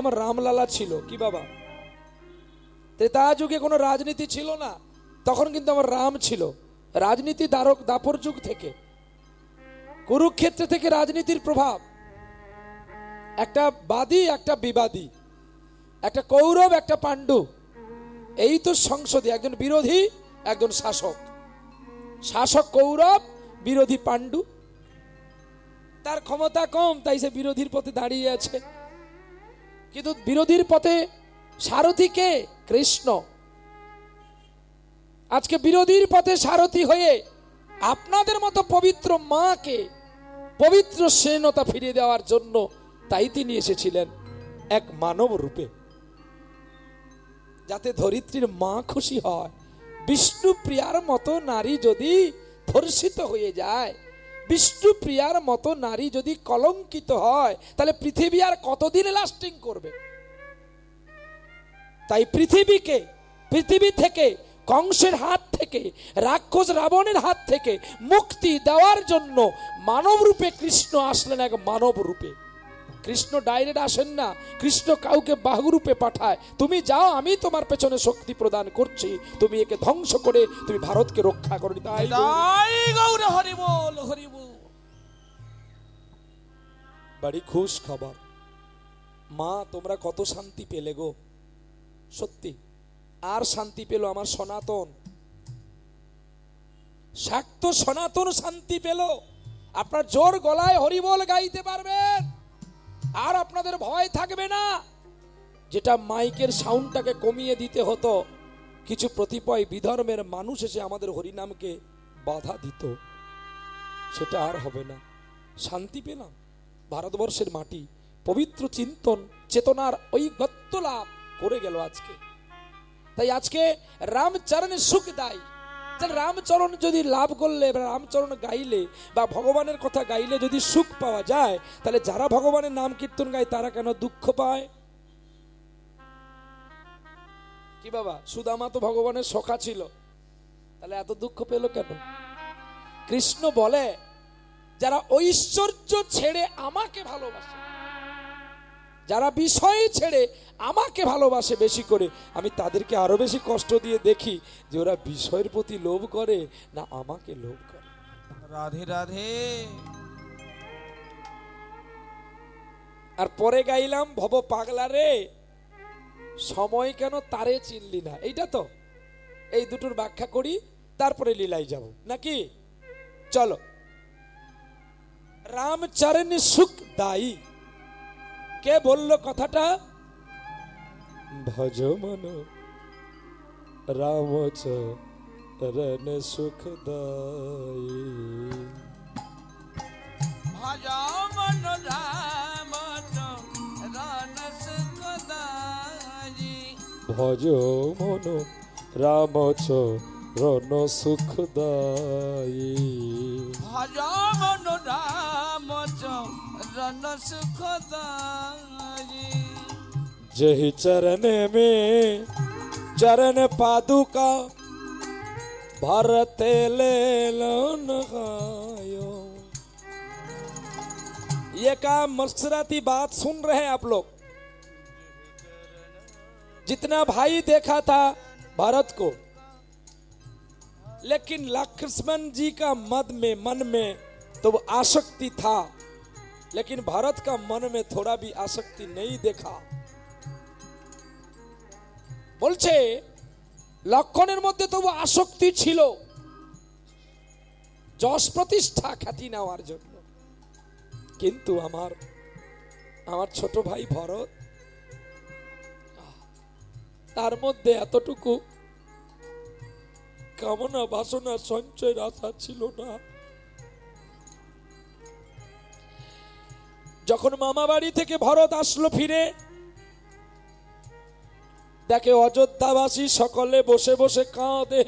আমার রামলালা ছিল কি বাবা। ত্রেতা যুগে কোনো রাজনীতি ছিল না, তখন কিন্তু আমার রাম ছিল। রাজনীতি দাপর যুগ থেকে, কুরুক্ষেত্র থেকে রাজনীতির প্রভাব। একটা বাদী একটা বিবাদী, একটা কৌরব একটা পাণ্ডু, এই তো সংসদে একজন বিরোধী একজন শাসক। শাসক কৌরব, বিরোধী পাণ্ডু। তার ক্ষমতা কম, তাই সে বিরোধীর পথে দাঁড়িয়ে আছে। কিন্তু বিরোধীর পথে সারথি কে? কৃষ্ণ। আজকে বিরোধীর পথে সারথি হয়ে আপনাদের মতো পবিত্র মাকে পবিত্র স্নেহতা ফিরিয়ে দেওয়ার জন্য তাই তিনি এসেছিলেন এক মানব রূপে, যাতে ধরিত্রীর মা খুশি হয়। বিষ্ণুপ্রিয়ার মতো নারী যদি ধর্ষিত হয়ে যায়, বিষ্ণুপ্রিয়ার মতো নারী যদি কলঙ্কিত হয়, তাহলে পৃথিবী আর কতদিন লাস্টিং করবে? তাই পৃথিবী থেকে কংসের হাত থেকে, রাক্ষস রাবণের হাত থেকে মুক্তি দেওয়ার জন্য মানব রূপে কৃষ্ণ আসলেন। এক মানব রূপে কৃষ্ণ ডাইরেক্ট আসেন না, কৃষ্ণ কাউকে বাহু রূপে পাঠায়। তুমি যাও, আমি তোমার পেছনে শক্তি প্রদান করছি, তুমি একে ধ্বংস করে তুমি ভারতকে রক্ষা করো। তাই গৌর হরি বল, হরি বল। বাড়ি খুশ খবর, মা তোমরা কত শান্তি পেলে গো, সত্যি। আর শান্তি পেল আমার সনাতন, শাক্ত সনাতন শান্তি পেল। আপনার জোর গলায় হরিবল গাইতে পারবেন, আর আপনাদের ভয় থাকবে না। যেটা মাইকের সাউন্ডটাকে কমিয়ে দিতে হতো, কিছু প্রতিপয় বিধর্মের মানুষ এসে আমাদের হরিনামকে বাধা দিত, সেটা আর হবে না। শান্তি পেলাম। ভারতবর্ষের মাটি পবিত্র চিন্তন চেতনার ওই গত্য লাভ করে গেল আজকে। তাই আজকে রামচরণে সুখ দায়ী। রামচরণ যদি লাভ করলে, রামচরণ গাইলে বা ভগবানের কথা গাইলে যদি সুখ পাওয়া যায়, তাহলে যারা ভগবানের নাম কীর্তন গায় তারা কেন দুঃখ পায়? কি বাবা, সুদামা তো ভগবানের সখা ছিল, তাহলে এত দুঃখ পেল কেন? কৃষ্ণ বলে, যারা ঐশ্বর্য ছেড়ে আমাকে ভালোবাসে, যারা বিষয় ছেড়ে আমাকে ভালোবাসে বেশি করে, আমি তাদেরকে আরো বেশি কষ্ট দিয়ে দেখি যে ওরা বিষয়ের প্রতি লোভ করে না আমাকে লোভ করে। রাধে রাধে। আর পরে গাইলাম, ভব পাগলা রে সময় কেন তারে চিনলি না। এইটা তো, এই দুটোর ব্যাখ্যা করি, তারপরে লীলায় যাব নাকি? চলো। রামচরণ সুখ দায়ী, কে বলল কথাটা? ভজ মন রামচরণ সুখ দায়ী, ভজ মন রামচরণ সুখ দায়ী, ভজ মন রামচরণ সুখ দায়ী, ভজ মন রামচরণ সুখ দায়ী। जही चरण में चरण पादुका भरते ले लगायो। ये का मस्कराती बात सुन रहे हैं आप लोग? जितना भाई देखा था भरत को, लेकिन लक्ष्मण जी का मन में तो आसक्ति था, लेकिन भरत का मन में थोड़ा भी आसक्ति नहीं देखा। বলছে লক্ষণের মধ্যে তবু আসক্তি ছিল, যশ প্রতিষ্ঠা খ্যাতি নেওয়ার জন্য। কিন্তু আমার ছোট ভাই ভরত, তার মধ্যে এতটুকু কামনা বাসনা সঞ্চয়ের আশা ছিল না। যখন মামা বাড়ি থেকে ভরত আসলো ফিরে, দেখে অযোধ্যাবাসী সকলে বসে বসে কাঁদে।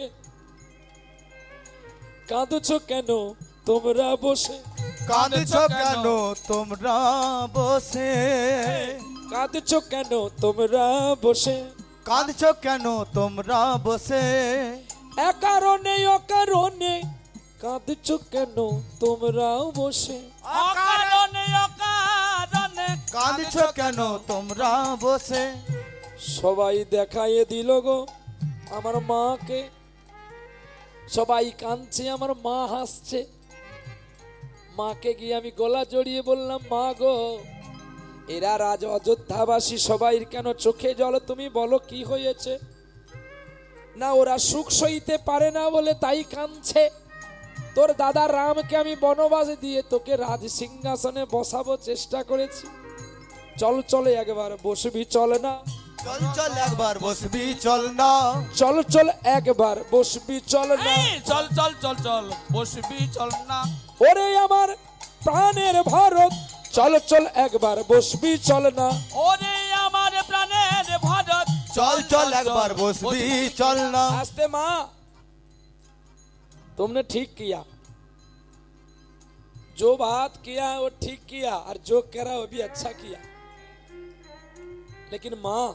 কাঁদছো কেন তোমরা বসে? কাঁদছো কেন তোমরা বসে? কাঁদছো কেন তোমরা বসে? কাঁদছো কেন তোমরা বসে? অকারণে অকারণে কাঁদছো কেন তোমরা বসে? অকারণে অকারণে কাঁদছো কেন তোমরা বসে? সবাই দেখাইয়ে দিল গো আমার মাকে, সবাই কাঁদছে, আমার মা হাসছে। মাকে গিয়ে আমি গলা জড়িয়ে বললাম, মা গো, এরা রাজ অযোধ্যাবাসী সবাই কেন চোখে জল, তুমি বলো কি হয়েছে? না, ওরা সুখ সইতে পারে না বলে তাই কাঁদছে। তোর দাদা রামকে আমি বনবাস দিয়ে তোকে রাজ সিংহাসনে বসাবো চেষ্টা করেছি, চল চলে একবার বসবি চল না, চল চল একবার বসবি চল না, চল চল একবার বসবি চল না। এই, চল চল চল চল বসবি চল না। ওরে আমার প্রাণের ভারত, চল চল একবার বসবি চল না। ওরে আমার প্রাণের ভারত, চল চল একবার বসবি চল না। आस्ते माँ, तुमने ठीक किया, जो बात किया वो ठीक किया, और जो करा वो भी अच्छा किया। लेकिन माँ,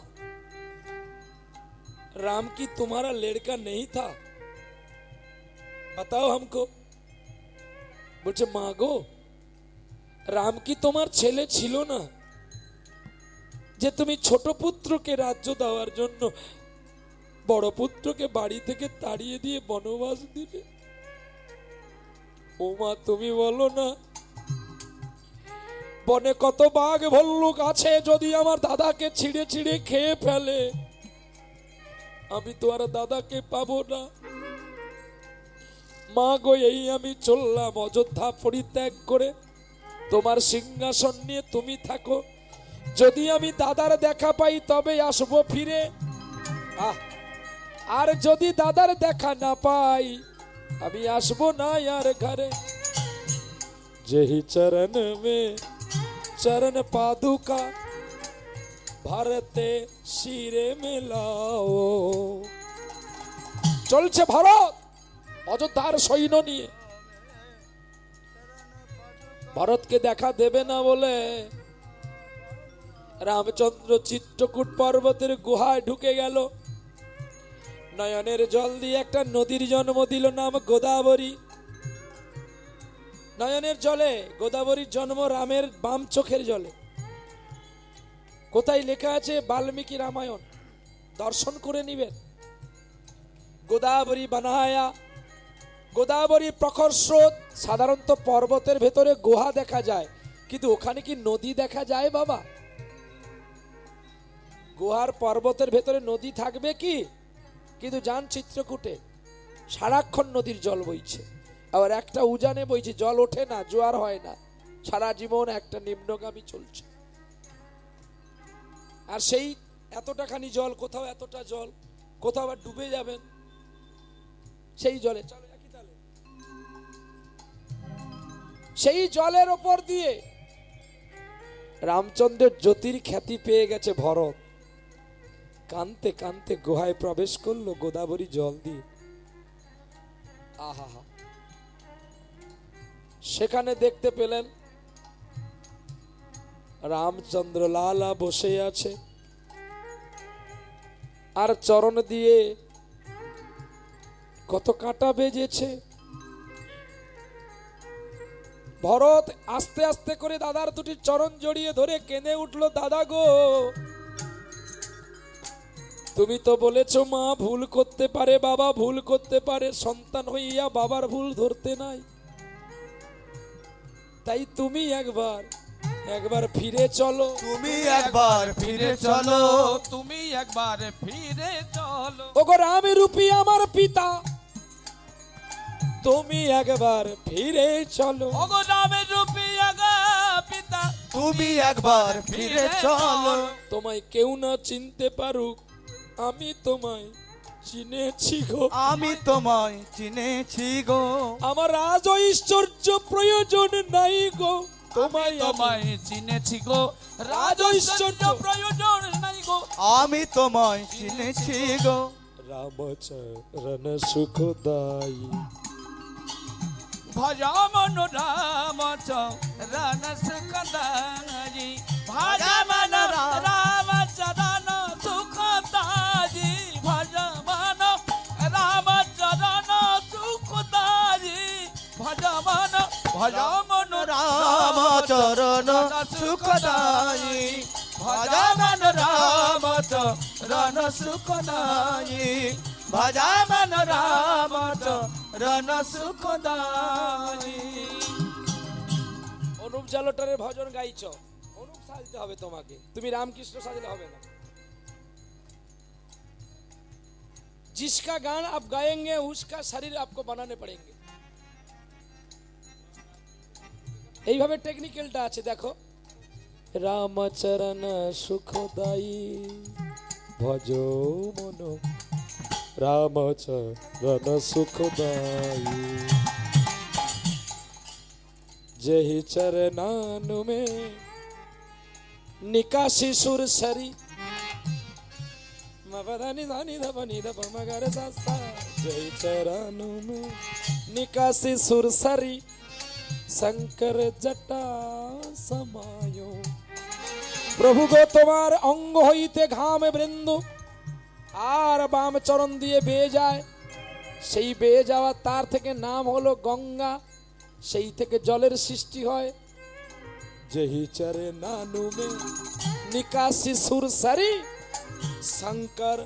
राम की तुम्हारा लड़का नहीं था, बताओ हमको। বলছে মা গো, রাম কি তোমার ছেলে ছিল না, যে তুমি ছোট পুত্রকে রাজ্য দেওয়ার জন্য বড় পুত্রকে বাড়ি থেকে তাড়িয়ে দিয়ে বনবাস দিলে? ও মা, তুমি বলো না, বনে কত বাঘ ভল্লুক আছে, যদি আমার দাদাকে ছিঁড়ে ছিঁড়ে খেয়ে ফেলে, আমি তো আর দাদাকে পাবো না। মা গো, এই আমি চললাম অযোধ্যা পরিত্যাগ করে, তোমার সিংহাসন নিয়ে তুমি থাকো, যদি আমি দাদার দেখা পাই তবে আসবো ফিরে, আর যদি দাদার দেখা না পাই আমি আসবো না यार घरे। जही चरण में चरण पादुका भारते শিরে মেলাও। চলছে ভারত অযোধ্যার সৈন্য নিয়ে, ভারতকে দেখা দেবে না বলে রামচন্দ্র চিত্রকূট পর্বতের গুহায় ঢুকে গেল। নয়নের জল দিয়ে একটা নদীর জন্ম দিল, নাম গোদাবরী। নয়নের জলে গোদাবরীর জন্ম রামের বাম চোখের জলে। কোথায় লেখা আছে? বাল্মীকি রামায়ণ, দর্শন করে নিবেন। গোদাবরী বানায়া, গোদাবরী প্রখর স্রোত। সাধারণত পর্বতের ভেতরে গুহা দেখা যায়, কিন্তু ওখানে কি নদী দেখা যায় বাবা? গুহার পর্বতের ভেতরে নদী থাকবে কি? কিন্তু যান চিত্রকূটে সারাক্ষণ নদীর জল বইছে, আবার একটা উজানে বইছে, জল ওঠে না, জোয়ার হয় না, সারা জীবন একটা নিম্নগামী চলছে। আর সেই এতটাখানি জল, কোথাও এতটা জল, কোথাও আবার ডুবে যাবেন সেই জলে। চলো একই তালে, সেই জলের ওপর দিয়ে রামচন্দ্রের জ্যোতির খ্যাতি পেয়ে গেছে ভরত। কানতে কানতে গুহায় প্রবেশ করলো গোদাবরী জল দিয়ে। আহা, সেখানে দেখতে পেলেন রামচন্দ্র লালা বসে আছে, আর চরণ দিয়ে কত কাঁটা বেজেছে। ভরত আস্তে আস্তে করে দাদার দুটি চরণ জড়িয়ে ধরে কেঁদে উঠলো, দাদা গো, তুমি তো বলেছো মা ভুল করতে পারে, বাবা ভুল করতে পারে, সন্তান হইয়া বাবার ভুল ধরতে নাই, তাই তুমি একবার ফিরে চলো, তুমি একবার ফিরে চলো, তুমি একবার ফিরে চলো। ওগো রামরূপী আমার পিতা, তুমি একবার ফিরে চলো। ওগো রামের রূপী আগা পিতা, তুমি একবার ফিরে চলো। তোমায় কেউ না চিনতে পারুক, আমি তোমায় চিনেছি গো, আমি তোমায় চিনেছি গো। আমার আজ ঐশ্বর্য প্রয়োজন নাই গো, তোমায় তোমায় চিনেছি গো, রাজ ঐশ্বর্য প্রয়োজন নাই গো, আমি তোমায় চিনেছি গো। রামচরণ সুখদায়ী ভজা মন রাম চরণ সুখদায়ী, ভজা মন রাম চরণ সুখদায়ী, ভজা মন রাম চরণ সুখদায়ী, ভজা মন রাম চরণ সুখদায়ী, রণ সুখ নাই ভজামন রাম রণ সুখ নাই। অনুপ জালোটারের ভজন গাইছ, অনুপ সাজতে হবে তোমাকে, তুমি রামকৃষ্ণ সাজলে হবে না। जिसका गान आप गाएंगे उसका शरीर आपको बनाने पड़ेंगे। এইভাবে টেকনিক্যালটা আছে দেখো। রামচরণ সুখদায়ী ভজ মন, রামচরণ সুখদায়ী যেহি চরনাनु में निकासी सुर सरी मवदानी दानी धबनी धब मगर सासा जय चरणों में निकासी सुर सरी शंकर जटा समायो। প্রভু গো তোমার অঙ্গ হইতে ঘাম বৃন্দ আর বাম চরণ দিয়ে বেয়ে যায়, সেই বেয়ে যাওয়া তার থেকে নাম হলো গঙ্গা, সেই থেকে জলের সৃষ্টি হয়। যেহি চরে নানু মে নিকাশি সুরসারি শঙ্কর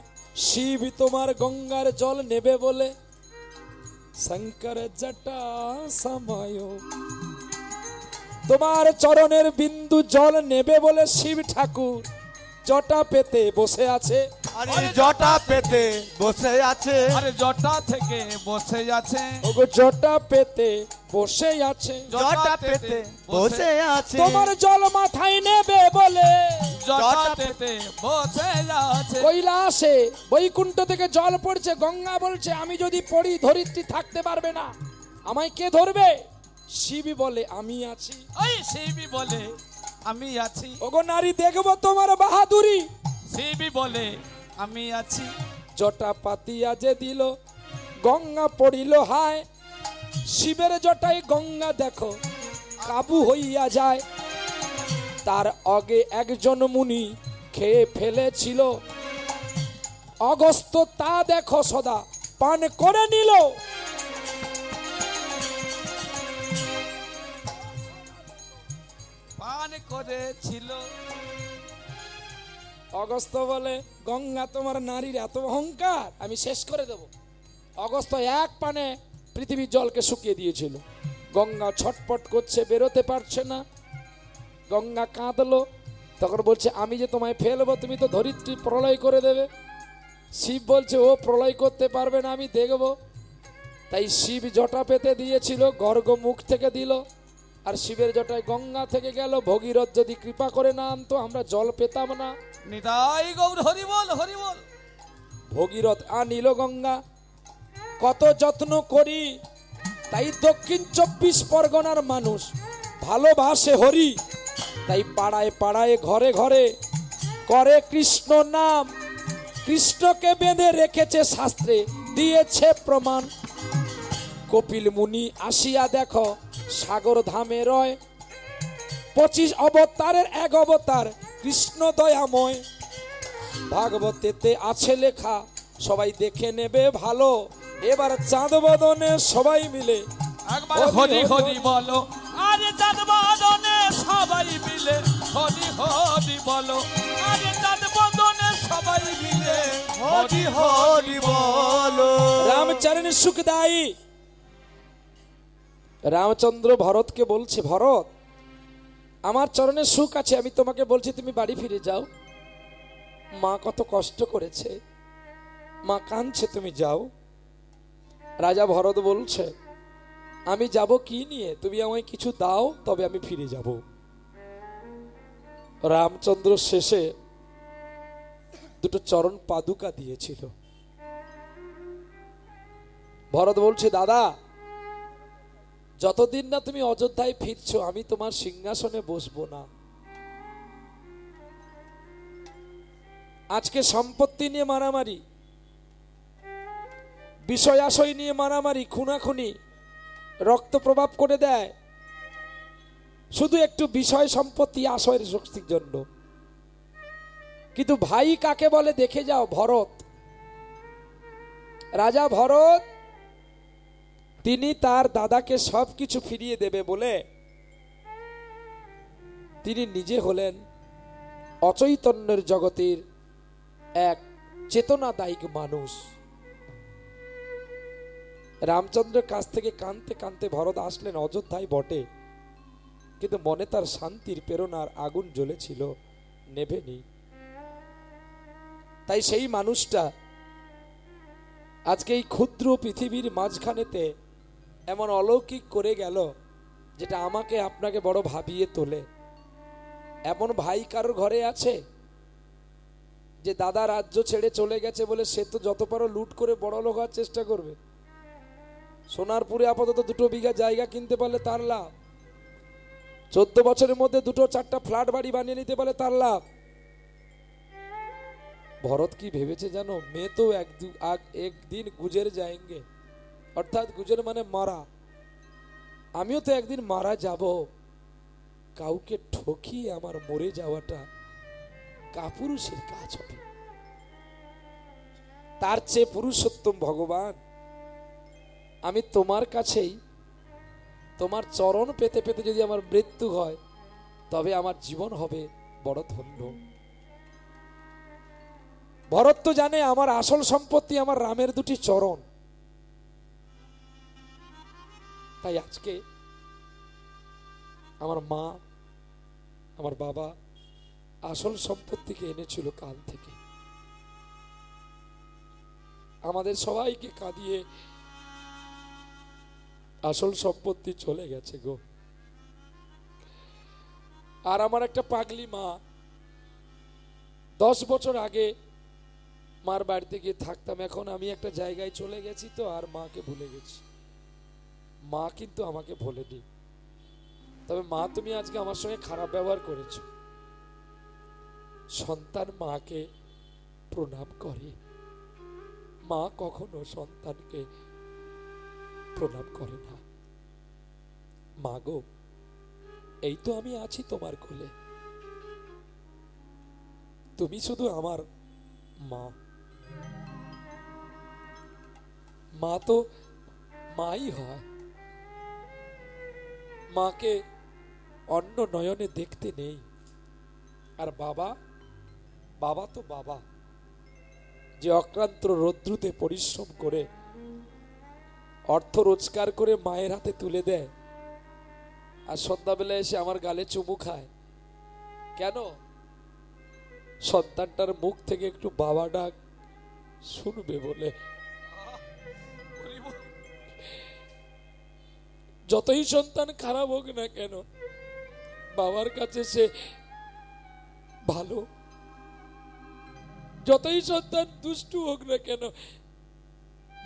শিব তোমার গঙ্গার জল নেবে বলে শঙ্কর জটা সমায়। তোমার চরণের বিন্দু জল নেবে বলে শিব ঠাকুর জটা পেতে বসে আছে। আরে জটা পেতে বসে আছে, আরে জটা থেকে বসে আছে, ওগো জটা পেতে বসে আছে, জটা পেতে বসে আছে। তোমার জল মাথায় নেবে বলে জটা পেতে বসে আছে। কৈলাসে বৈকুণ্ঠ থেকে জল পড়ছে, গঙ্গা বলছে আমি যদি পড়ি ধরিত্রী থাকতে পারবে না, আমায় কে ধরবে? শিব বলে আমি আছি। ওই শিবই বলে আমি আছি, ওগো নারী দেখবো তোমার বাহাদুরি। শিবই বলে আমি আছি। জটা পাতিয়া যে দিল গঙ্গা পড়িল হায়, শিবের জটায় গঙ্গা দেখো কাবু হইয়া যায়। তার আগে একজন মুনি খেয়ে ফেলেছিল অগস্ত, তা দেখো সদা পান করে নিল। পান করেছিল। অগস্ত বলে গঙ্গা তোমার নারীর এত অহংকার, আমি শেষ করে দেব। অগস্ত এক পানে পৃথিবীর জলকে শুকিয়ে দিয়েছিল। গঙ্গা ছটপট করছে, বেরোতে পারছে না। গঙ্গা কাঁদলো, তখন বলছে আমি যে তোমায় ফেলবো, তুমি তো ধরিত্রী প্রলয় করে দেবে। শিব বলছে ও প্রলয় করতে পারবে না, আমি দেখব। তাই শিব জটা পেতে দিয়েছিল, গর্গ মুখ থেকে দিল, আর শিবের জটায় গঙ্গা থেকে গেল। ভগীরথ যদি কৃপা করে না আনতো আমরা জল পেতাম না। নিতাই গৌর হরি বল, হরি বল। ভগীরথ আনিল গঙ্গা, কত যত্ন করি, তাই দক্ষিণ 24 পরগনার মানুষ ভালোবাসে হরি। তাই পাড়ায় পাড়ায় ঘরে ঘরে করে কৃষ্ণ নাম, কৃষ্ণকে বেঁধে রেখেছে শাস্ত্রে দিয়েছে প্রমাণ। কপিল মুনি আসিয়া দেখো সাগর ধামে রয়, 25 অবতারের এক অবতার কৃষ্ণ দয়াময়। ভাগবতেতে আছে লেখা, সবাই দেখে নেবে ভালো। এবার চাঁদ বদনে সবাই মিলে একবার হরি হরি বলো, আরে চাঁদ বদনে সবাই মিলে হরি হরি বলো, আরে চাঁদ বদনে সবাই মিলে হরি হরি বলো। রামচরণ সুখদায়ী। রামচন্দ্র ভরতকে বলছে ভরত আমার চরণে সুখ আছে, আমি তোমাকে বলছি তুমি বাড়ি ফিরে যাও। মা কত কষ্ট করেছে, মা কাঁদছে, তুমি যাও। রাজা ভরত বলছে আমি যাব কি নিয়ে, তুমি আমায় কিছু দাও তবে আমি ফিরে যাব। রামচন্দ্র শেষে দুটো চরণ পাদুকা দিয়েছিল। ভরত বলছে দাদা যতদিন না তুমি অযোধ্যায় ফিরছো আমি তোমার সিংহাসনে বসবো না। আজকে সম্পত্তি নিয়ে মারামারি, বিষয় আশয় নিয়ে মারামারি, খুনাখুনি, রক্ত প্রভাব করে দেয় শুধু একটু বিষয় সম্পত্তি আশয়ের শক্তির জন্য। কিন্তু ভাই কাকে বলে দেখে যাও, ভরত। রাজা ভরত তিনি তার দাদাকে সবকিছু ফিরিয়ে দেবে বলে তিনি নিজে হলেন অচৈতন্যের জগতের এক চেতনাদায়ক মানুষ। রামচন্দ্রের কাছ থেকে কাঁদতে কাঁদতে ভরত আসলেন অযোধ্যায় বটে, কিন্তু মনে তার শান্তির প্রেরণার আগুন জ্বলেছিল, নেভেনি। তাই সেই মানুষটা আজকে এই ক্ষুদ্র পৃথিবীর মাঝখানেতে এমন অলৌকিক করে গেল, যেটা আমাকে আপনাকে বড় ভাবিয়ে তোলে। এমন ভাই কারোর ঘরে আছে যে দাদা রাজ্য ছেড়ে চলে গেছে বলে সে তো যত পারো লুট করে বড় লোক হওয়ার চেষ্টা করবে? সোনারপুরে আপাতত 2 বিঘা জায়গা কিনতে পারলে তার লাভ, 14 বছরের মধ্যে 2-4টা ফ্ল্যাট বাড়ি বানিয়ে নিতে পারলে তার লাভ। ভরত কি ভেবেছে জানো? মে তো একদিন গুজর যায়েঙ্গে, অর্থাৎ গুজর মানে মারা। আমিও তো একদিন মারা যাব। কাউকে ঠকিয়ে আমার মরে যাওয়াটা কাপুরুষের কাজ হবে। তার চেয়ে পুরুষোত্তম ভগবান, আমি তোমার কাছেই তোমার চরণ পেতে পেতে যদি আমার মৃত্যু হয়, তবে আমার জীবন হবে বড় ধন্য। ভরত তো জানে আমার আসল সম্পত্তি আমার রামের 2টি চরণ। তাই আজকে আমার মা, আমার বাবা আসল সম্পত্তিকে এনেছিল কাল থেকে, আমাদের সবাইকে কাঁদিয়ে আসল সম্পত্তি চলে গেছে গো। আর আমার একটা পাগলি মা, 10 বছর আগে মার বাড়িতে গিয়ে থাকতাম, এখন আমি একটা জায়গায় চলে গেছি তো আর মাকে ভুলে গেছি। মা কিন্তু আমাকে ভোলেনি। তবে মা, তুমি আজকে আমার সঙ্গে খারাপ ব্যবহার করেছো। সন্তান মাকে প্রণাম করে, মা কখনো সন্তানকে প্রণাম করে না। মা গো, এই তো আমি আছি তোমার কোলে, তুমি শুধু আমার মা। মা তো মাই হয়, মাকে অন্য নয়নে দেখতে নেই। আর বাবা, বাবা তো বাবা, যে অক্লান্ত রৌদ্রুতে পরিশ্রম করে অর্থ রোজগার করে মায়ের হাতে তুলে দেয়, আর সন্ধ্যাবেলা এসে আমার গালে চুমু খায়। কেন? সন্তানটার মুখ থেকে একটু বাবা ডাক শুনবে বলে। যতই সন্তান খারাপ হোক না কেন, বাবার কাছে সে ভালো। যতই সন্তান দুষ্টু হোক না কেন,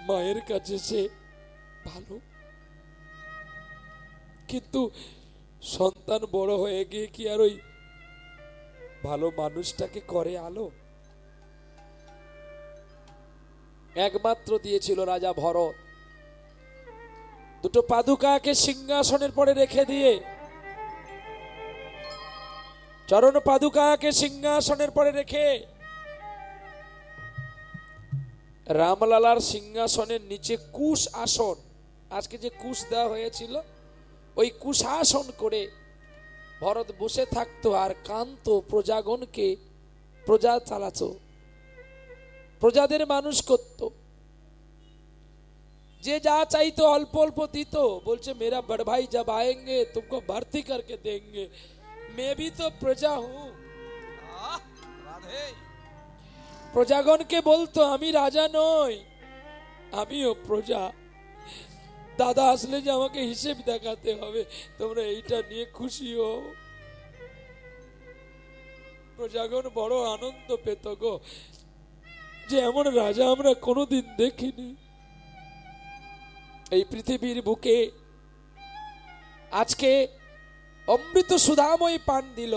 মায়ের কাছে সে ভালো। কিন্তু সন্তান বড় হয়ে গিয়ে কি আর ওই ভালো মানুষটাকে করে আলো? একমাত্র দিয়েছিল রাজা ভরত, 2 পাদুকাকে সিংহাসনের পরে রেখে দিয়ে, চরণ পাদুকাকে সিংহাসনের পরে রেখে রামলালার সিংহাসনের নিচে কুশ আসন, আজকে যে কুশ দেওয়া হয়েছিল, ওই কুশাসন করে ভরত বসে থাকতো আর কান্ত প্রজাগণকে, প্রজা চালাতো, প্রজাদের মানুষ করত। যে যা চাইতো অল্প অল্প দিত, বলছে मेरा बड़ भाई जब आएंगे तुमको भर्ती करके देंगे, मैं भी तो प्रजा हूं। প্রজাগণকে বলতো আমি রাজা নই, আমিও প্রজা। দাদা আসলে যে আমাকে হিসেব দেখাতে হবে, তোমরা এইটা নিয়ে খুশি হও। প্রজাগণ বড় আনন্দ পেত গো, যে এমন রাজা আমরা কোনোদিন দেখিনি। এই পৃথিবীর বুকে আজকে অমৃত সুধাময় পান দিল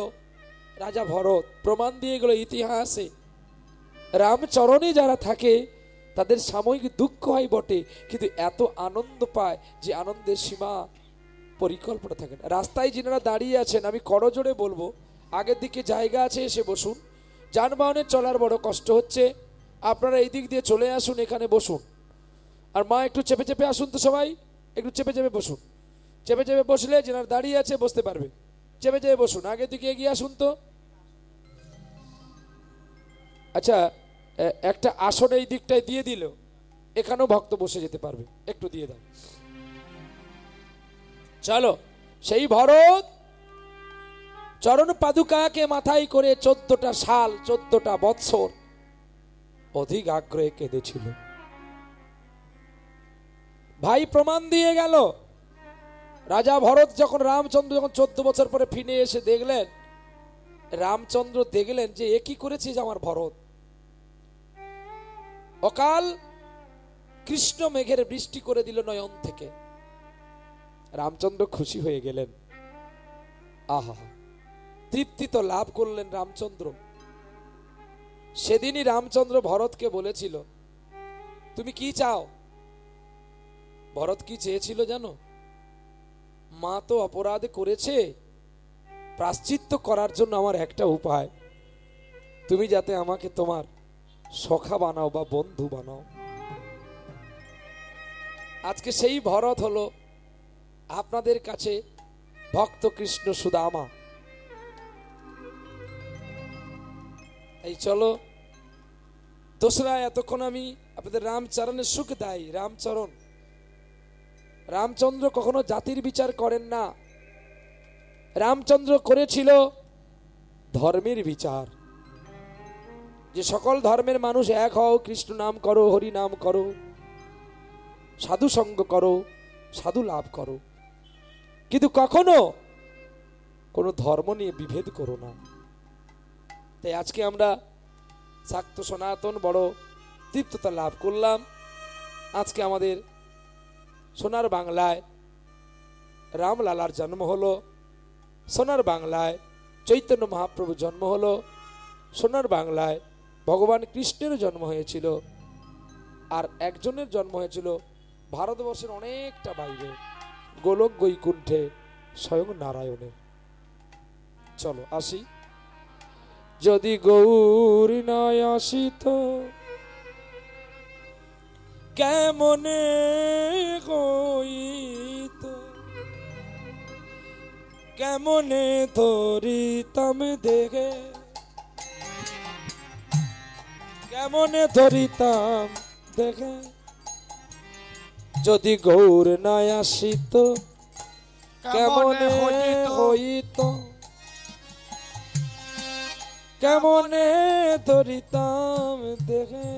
রাজা ভরত, প্রমাণ দিয়ে গেল ইতিহাসে। রামচরণে যারা থাকে তাদের সাময়িক দুঃখ হয় বটে, কিন্তু এত আনন্দ পায় যে আনন্দের সীমা পরিকল্পনা থাকে না। রাস্তায় যিনারা দাঁড়িয়ে আছেন, আমি করজোড়ে বলবো, আগের দিকে জায়গা আছে, এসে বসুন। যানবাহনের চলার বড় কষ্ট হচ্ছে, আপনারা এই দিক দিয়ে চলে আসুন, এখানে বসুন। আর মা, একটু চেপে চেপে আসুন তো, সবাই একটু চেপে চেপে বসুন। চেপে চেপে বসলে যিনারা দাঁড়িয়ে আছে বসতে পারবে। চেপে চেপে বসুন, আগের দিকে এগিয়ে আসুন তো। আচ্ছা, একটা আসন এই দিকটায় দিয়ে দিল, এখানেও ভক্ত বসে যেতে পারবে, একটু দিয়ে দাও। চলো, সেই ভরত চরণ পাদুকাকে মাথায় করে 14টা সাল 14টা বৎসর অধিক আগ্রহে কেঁদেছিল। ভাই প্রমাণ দিয়ে গেল। রাজা ভরত যখন রামচন্দ্র যখন 14 বছর পরে ফিরে এসে দেখলেন, রামচন্দ্র দেখলেন যে এ কি করেছিস আমার ভরত। অকাল কৃষ্ণ মেঘের বৃষ্টি করে দিল নয়ন থেকে। রামচন্দ্র খুশি হয়ে গেলেন। আহা, তৃপ্তি তো লাভ করলেন রামচন্দ্র। সেদিনই রামচন্দ্র ভরতকে বলেছিল, তুমি কি চাও? ভরত কি চেয়েছিল জানো? মা তো অপরাধ করেছে, প্রায়শ্চিত্ত করার জন্য আমার একটা উপায়, তুমি যাতে আমাকে তোমার সখা বানাও বা বন্ধু বানাও। আজকে সেই ভরত হলো আপনাদের কাছে ভক্ত কৃষ্ণ সুদামা। এই চলো, দোসরা এতক্ষণ আমি আপনাদের রামচরণের সুখ দাই। রামচরণ, রামচন্দ্র কখনো জাতির বিচার করেন না। রামচন্দ্র করেছিল ধর্মের বিচার, যে সকল ধর্মের মানুষ এক হও, কৃষ্ণ নাম করো, হরি নাম করো, সাধু সঙ্গ করো, সাধু লাভ করো, কিন্তু কখনো কোনো ধর্ম নিয়ে বিভেদ করো না। তাই আজকে আমরা শাক্ত সনাতন বড় তৃপ্ততা লাভ করলাম। আজকে আমাদের সোনার বাংলায় রামলালার জন্ম হলো, সোনার বাংলায় চৈতন্য মহাপ্রভুর জন্ম হলো, সোনার বাংলায় ভগবান কৃষ্ণের জন্ম হয়েছিল, আর একজনের জন্ম হয়েছিল ভারতবর্ষের অনেকটা বাইরে, গোলক বৈকুণ্ঠে স্বয়ং নারায়ণের। চলো আসি। যদি গৌরী নয় আসিত কেমনে হইত, কেমনে ধরিতাম দেখে, কেমনে ধরিতাম দেখে। যদি গৌর নয় আসিত কেমনে হইত, কেমনে ধরিতাম দেখে।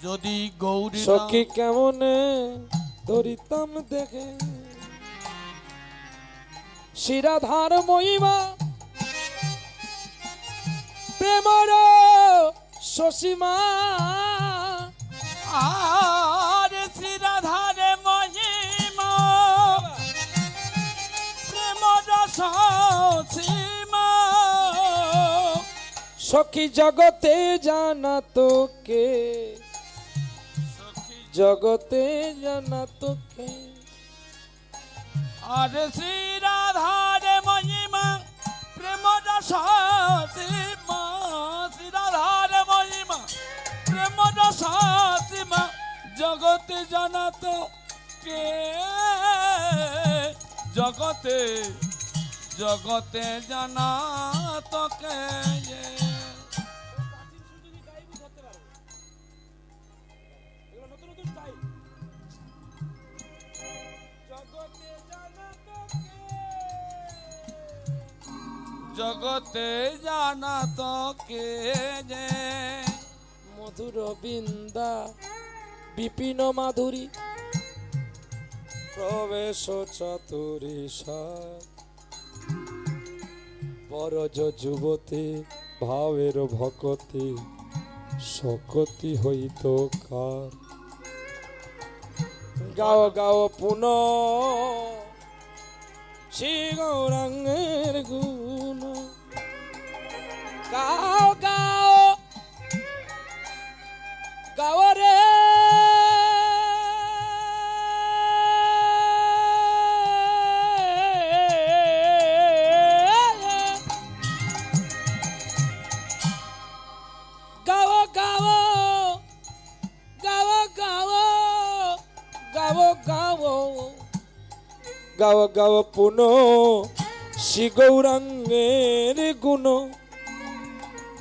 যদি গৌরী সখী কেমনে ধরিতাম দেখে। শিরাধার মহিমা প্রেমর শশীমা, আর শিরাধারে মহিমা প্রেম রস সীমা। সখী জগতে জানা তোকে, জগতে জানা তোকে। আর শিরাধারে মহিমা প্রেম রস সীমা, শিরাধারে মহিমা প্রেম রস সীমা। জগতে জানা তো কে, জগতে জগতে জানা তোকে। জগতে জানা তোকে যে। মধুর বৃন্দা বিপিন মাধুরী প্রবেশ চতুরী পরজ যুবতী ভাবের ভকতি শকতি হইত কার। গাও গাও পুন শ্রী গৌরাঙ্গের গুণ, গাও গাও গাও রে গাও গাও গাও গাও গাও গাও গাও গাও পুন শ্রী গৌরাঙ্গের গুণ।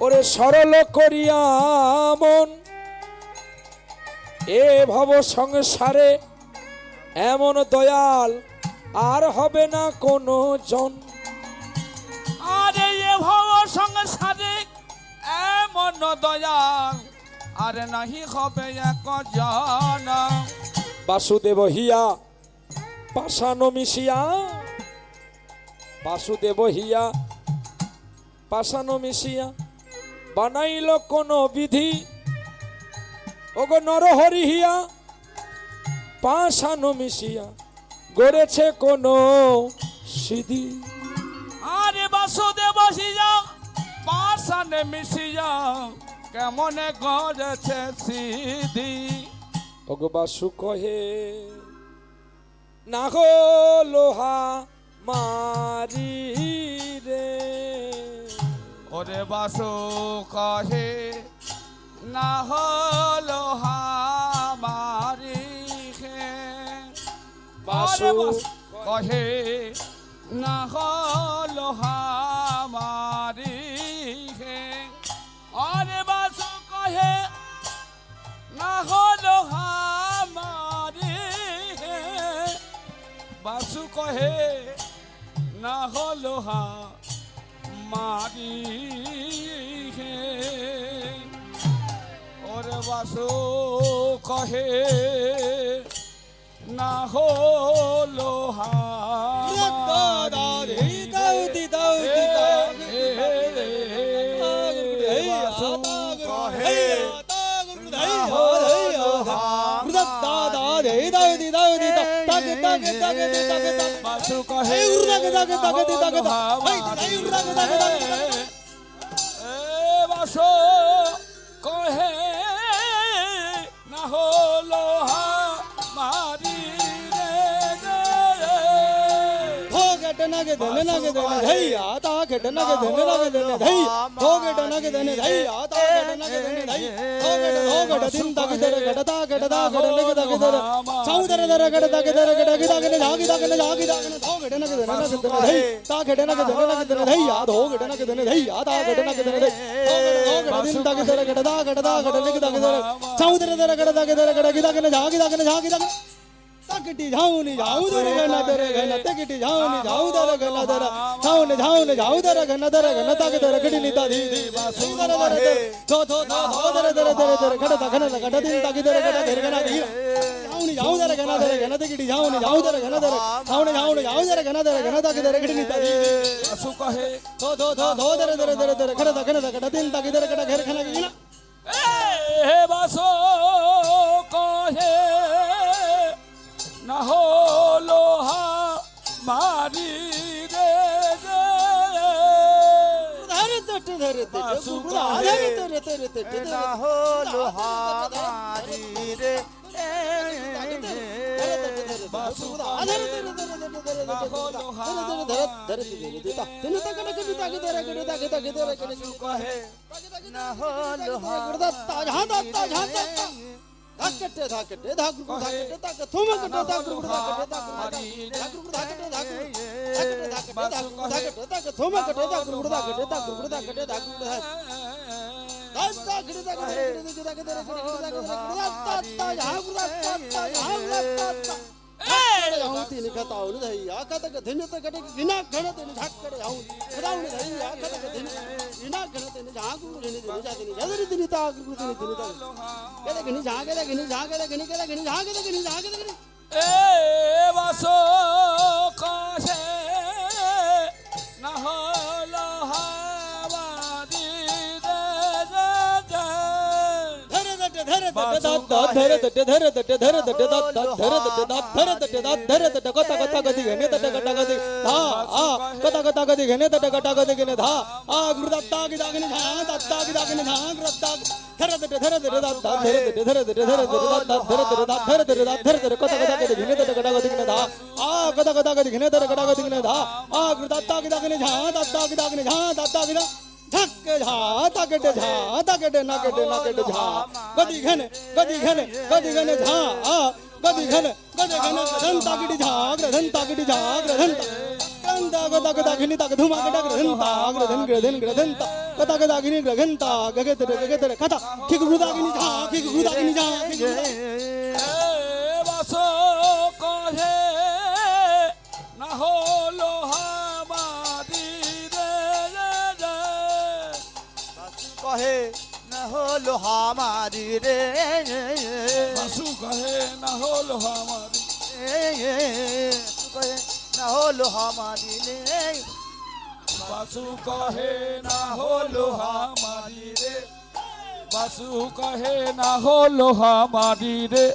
ওরে সরল করিয়া মন এ ভব সংসারে এমন দয়াল আর হবে না কোনো জন। আরে এ ভব সংসারে এমন দয়াল আর নাহি হবে এক জন। বাসুদেব হিয়া পাষাণ মিশিয়া, বাসুদেব হিয়া পাষাণ মিশিয়া বানাইল কোন বিধি, ওগো নরহরি হিয়া পাষাণ মিশিয়া গড়েছে কোন সিধি। আরে বাসুদেব হিয়া পাষাণে মিশিয়া কেমনে গড়েছে সিধি। ওগো বাসু কহে না গো লোহা মারি রে, ওরে বাসু কহে না হলো হামারি হে। বাসু কহে না হলো হামারি হে। আরে বাসু কহে না হলো হামারি হে। বাসু কহে না হলো হামারি হে। ওরে বাসু কহে না হলো হামারি বাসু কহে বাসু কহে বাসু কহে না হলো হামারি রে। ನಗೆ ದನೆ ನಗೆ ದನೆ ಧೈ ಆತ ಕೆಟ ನಗೆ ದನೆ ನಗೆ ದನೆ ಧೈ ಹೋಗೆಟ ನಗೆ ದನೆ ಧೈ ಆತ ಕೆಟ ನಗೆ ದನೆ ಧೈ ಹೋಗೆಟ ದಿನ ತಗಿದರೆ ಗಡದ ಗಡದ ಗಡ ನಗೆ ತಗಿದರೆ ಸೌದರ ದರ ಗಡ ತಗಿದರೆ ಗಡ ಗಿದಾಗನೆ ಜಾಗಿ ದಾಗನೆ ಜಾಗಿ ದಾಗನೆ ಹೋಗೆಟ ನಗೆ ದನೆ ನಗೆ ದನೆ ಧೈ ತಾ ಕೆಟ ನಗೆ ದನೆ ನಗೆ ದನೆ ಧೈ ಆತ ಹೋಗೆಟ ನಗೆ ದನೆ ಧೈ ಆತ ಕೆಟ ನಗೆ ದನೆ ಧೈ ಹೋಗೆಟ ದಿನ ತಗಿದರೆ ಗಡದ ಗಡದ ಗಡ ನಗೆ ತಗಿದರೆ ಸೌದರ ದರ ಗಡ ತಗಿದರೆ ಗಡ ಗಿದಾಗನೆ ಜಾಗಿ ದಾಗನೆ ಜಾಗಿ ದಾಗನೆ तकटी झाऊनी झाऊदर घन दर घन तकटी झाऊनी झाऊदर घन दर झाऊनी झाऊनी झाऊदर घन दर घन तक दर घडली ता धी धी सुंदर दर थो थो थो दर दर दर दर घड ता घन घड दिन तक दर घड दर घन धी झाऊनी झाऊदर घन तकटी झाऊनी झाऊदर घन दर झाऊनी झाऊनी झाऊदर घन तक दर घडली ता धी बासु कहे थो थो थो थो दर दर दर दर घड ता घड दिन तक दर घड घर घन गी ए बासु कहे ना हलो हामारी रे। धरे तट धरे तट धरे तट धरे तट না হলো হামারি রে बासु कहे না হলো धाकटे धाकटे धाकटे धाकटे धाकटे थोम कटे धाकटे धाकटे धाकटे धाकटे धाकटे धाकटे थोम कटे धाकटे धाकटे धाकटे धाकटे धाकटे तीन खताउन धैया खतक दिन तक बिना घण दिन झाकड़ जाऊं खताउन धैया खतक दिन बिना घण दिन झाकू दिन दिन जादिन जदरी दिन ता दिन दिन ता केदा गनी झाके दा गनी झाके दा गनी केदा गनी झाके दा गनी झाके दा गनी ए बासु कहे ना हलो हामारी रे। धरे तट धरे तट धरे तट दात धरे तट दात धरे तट दात धरे तट कथा कथा गदी घने तट कटा गदी धा आ कथा कथा गदी घने तट कटा गदी घने धा आ गुरुदत्ता की दागने झा दत्ता की दागने झा गुरुदत्ता धरे तट दात धरे तट दात धरे तट दात धरे तट दात धरे तट कथा कथा गदी घने तट कटा गदी घने धा आ कथा कथा गदी घने तट कटा गदी घने धा आ गुरुदत्ता की दागने झा दत्ता की दागने झा दत्ता की झक झा तकट नकट नकट झा गदी घन झा आ गदी घन गदन तकटी Jha ग्रधन तकटी Jha ग्रधन Granta gada gada gini tak dhuma gada granta graden gradenta gada gada gini granta gagetere kata kik gruda gini ja বাসো কহে না হলো হামারি রে বাসু কহে না হলো হামারি রে বাসু কহে না হলো হামারি বাসু কহে না হলো হামারি রে বাসু কহে না হলো হামারি রে বাসু কহে না হলো হামারি রে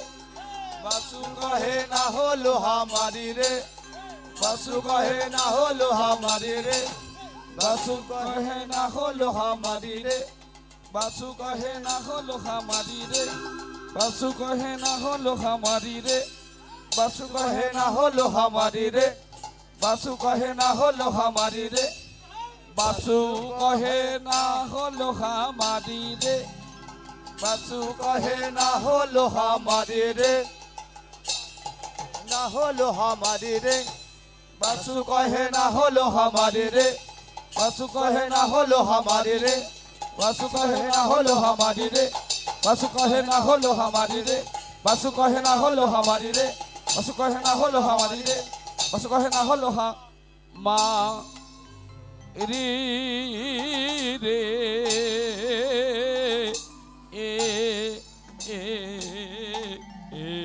বাসু কহে না হলো হামারি রে বাসু কহে না হলো হামারি রে বাসু কহে না হলো হামারি রে বাসু কহে না হলো হামারি রে বাসু কহে না হলো হামারি রে বাসু কহে না হলো হামারি রে বাসু কহে না হলো হামারি রে বাসু কহে না হলো হামারি রে বাসু কহে না হলো হামারি রে না হলো হামারি রে বাসু কহে না হলো হামারি রে বাসু কহে না হলো হামারি রে বাসু কহে না হলো হামারি রে বাসু কহে না হলো হামারি রে বাসু কহে না হলো হামারি রে বাসু কহে না হলো হামারি রে বাসু কহে না হলো মা রি রে এ এ এ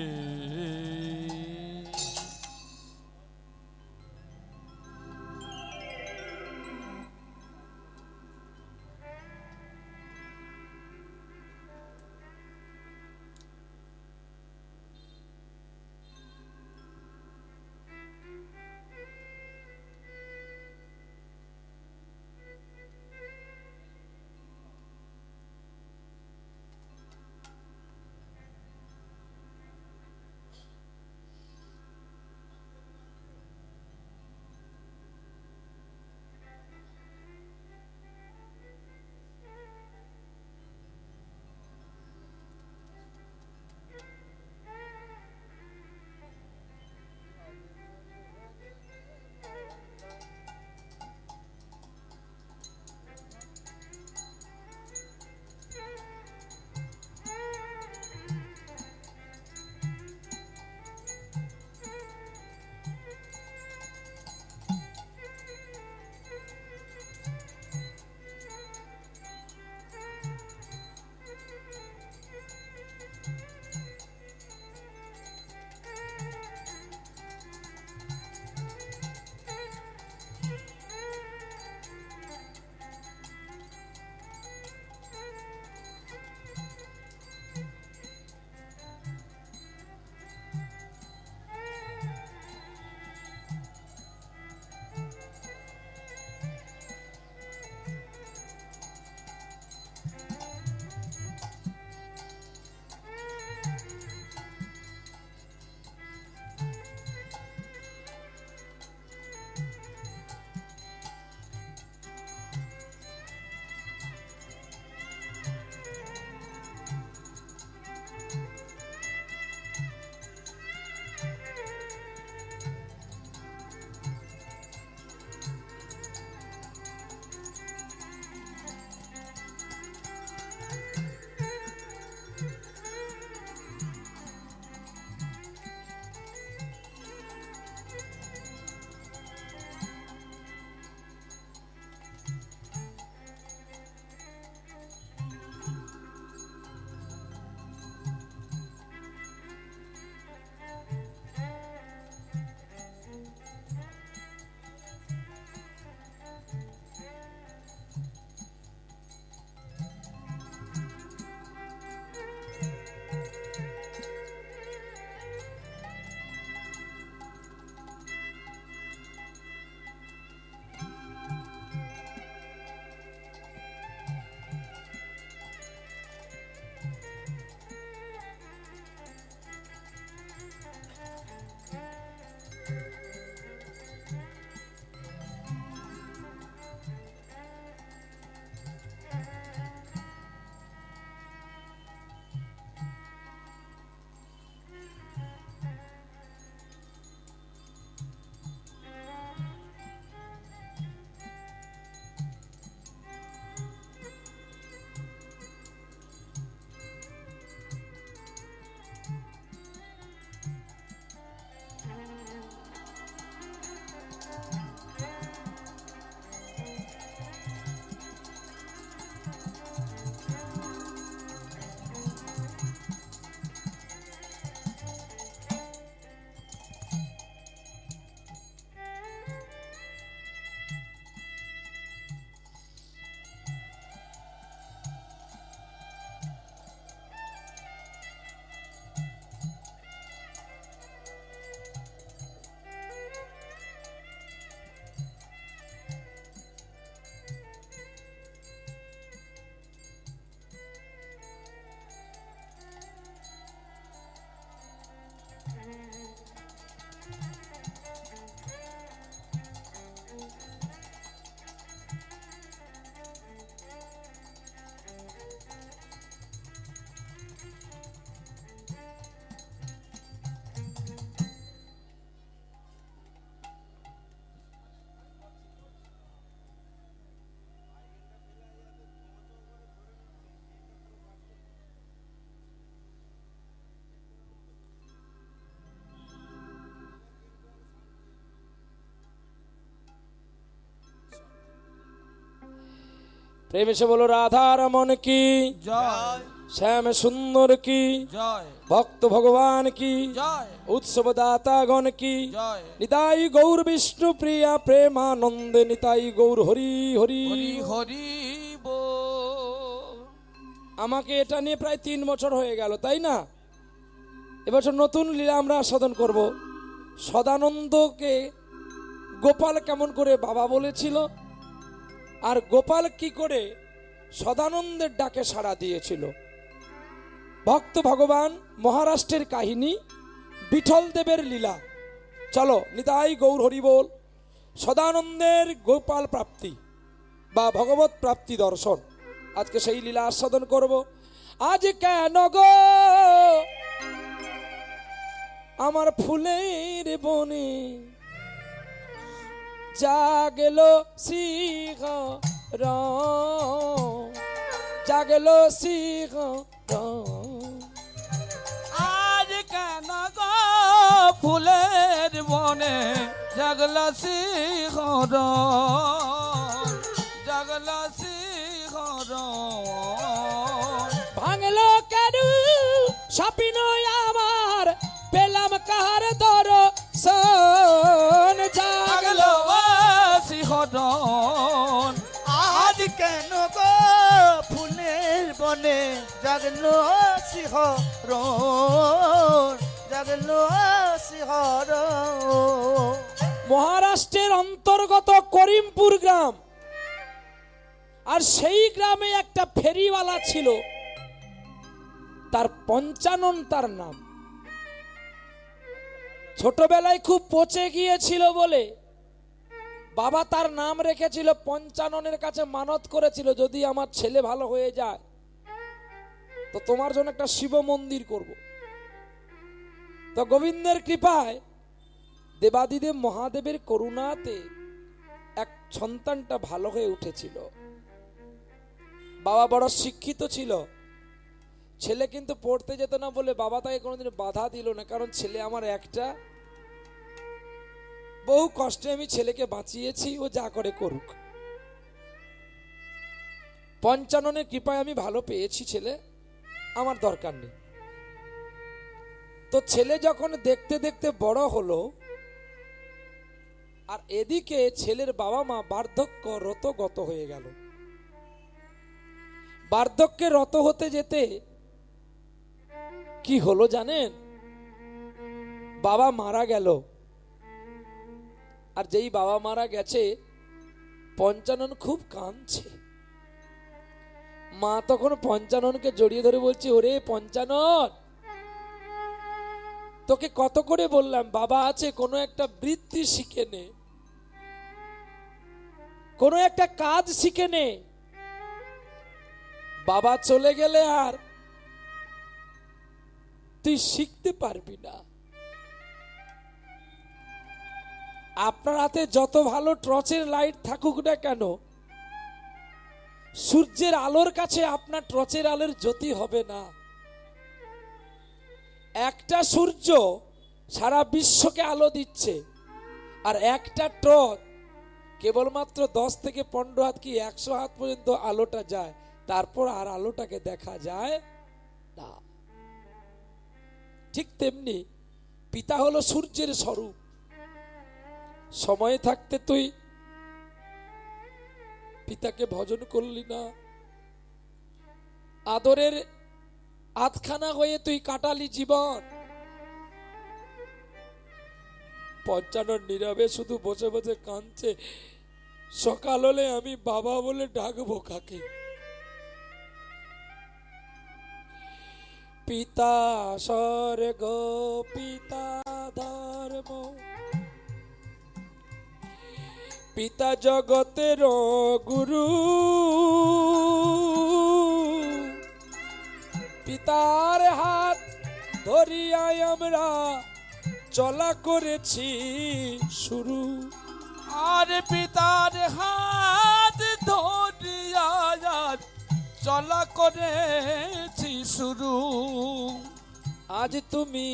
প্রেম এসে বলো রাধা রমন কি, জয় শ্যাম সুন্দর কি, জয় ভক্ত ভগবান কি, জয় উৎসব দাতাগণ কি, জয় নিতাই গৌর বিষ্ণু প্রিয়া প্রেমানন্দে নিতাই গৌর হরি হরি। হরি হরি বল। আমাকে এটা নিয়ে প্রায় 3 বছর হয়ে গেল, তাই না? এবছর নতুন লীলা আমরা আস্বাদন করব। সদানন্দকে গোপাল কেমন করে বাবা বলেছিল, আর গোপাল কি করে সদানন্দের ডাকে সাড়া দিয়েছিল। ভক্ত ভগবান মহারাষ্ট্রের কাহিনী, বিঠল দেবের লীলা। চলো নিতাই গৌর হরি বল। সদানন্দের গোপাল প্রাপ্তি বা ভগবত প্রাপ্তি দর্শন, আজকে সেই লীলা আস্বাদন করব। আজ কেন গো আমার ফুলের বনে জাগল সিংহ জাগল সিংহ। আজ কেন গো ফুলের বনে জাগল শিখর, জাগল শিখর। ভাঙলো কেন স্বপ্ন আমার, পেলাম কার দর্শন। জাগল জাগলো শিখর। আজ কেন গো ফুলের বনে জাগলো শিহরণ, জাগলো শিহরণ। মহারাষ্ট্রের অন্তর্গত করিমপুর গ্রাম, আর সেই গ্রামে একটা ফেরিওয়ালা ছিল, তার পঞ্চানন তার নাম। ছোটবেলায় খুব পচে গিয়েছিল বলে বাবা তার নাম রেখেছিল পঞ্চাননের কাছে মানত করেছিল, যদি আমার ছেলে ভালো হয়ে যায় তো তোমার জন্য একটা শিব মন্দির করব। তো গোবিন্দের কৃপায়, দেবাদিদেব মহাদেবের করুণাতে এক সন্তানটা ভালো হয়ে উঠেছিল। বাবা বড় শিক্ষিত ছিল, ছেলে কিন্তু পড়তে যেত না বলে বাবা তাকে কোনোদিন বাধা দিল না, কারণ ছেলে আমার একটা। বহু কষ্টে আমি ছেলেকে বাঁচিয়েছি, ও যা করে করুক। পঞ্চাননের কৃপায় আমি ভালো পেয়েছি ছেলে, আমার দরকার নেই। তো ছেলে যখন দেখতে দেখতে বড় হলো, আর এদিকে ছেলের বাবা মা বার্ধক্য রতগত হয়ে গেল। বার্ধক্যে রত হতে যেতে কি হলো জানেন? বাবা মারা গেল। আর যেই বাবা মারা গেছে, পঞ্চানন খুব কাঁদছে। মা তখন পঞ্চাননকে জড়িয়ে ধরে বলছে, ওরে পঞ্চানন, তোকে কত করে বললাম বাবা আছে, কোনো একটা বৃত্তি শিখে নে, কোনো একটা কাজ শিখে নে। বাবা চলে গেলে আর তুই শিখতে পারবি না। আপনার হাতে যত ভালো টর্চের লাইট থাকুক না কেন, সূর্যের আলোর কাছে আপনার টর্চের আলোর জ্যোতি হবে না। একটা সূর্য সারা বিশ্বকে আলো দিচ্ছে, আর একটা টর্চ কেবলমাত্র 10 থেকে 15 হাত কি 100 হাত পর্যন্ত আলোটা যায়, তারপর আর আলোটাকে দেখা যায় না। ঠিক তেমনি পিতা হলো সূর্যের স্বরূপ। সময় থাকতে তুই পিতাকে ভজন করলি না, আদরের আধখানা হয়ে তুই কাটালি জীবন। পঞ্চানন নীরবে শুধু বসে বসে কাঁদছে, সকাল হলে আমি বাবা বলে ডাকবো কাকে? পিতা স্বর্গ পিতা ধর্ম, পিতা জগতের গুরু, পিতার হাত ধরিয়াই আমরা চলা করেছি শুরু। আর পিতার হাত ধরিয়া চলা করেছি শুরু। আজ তুমি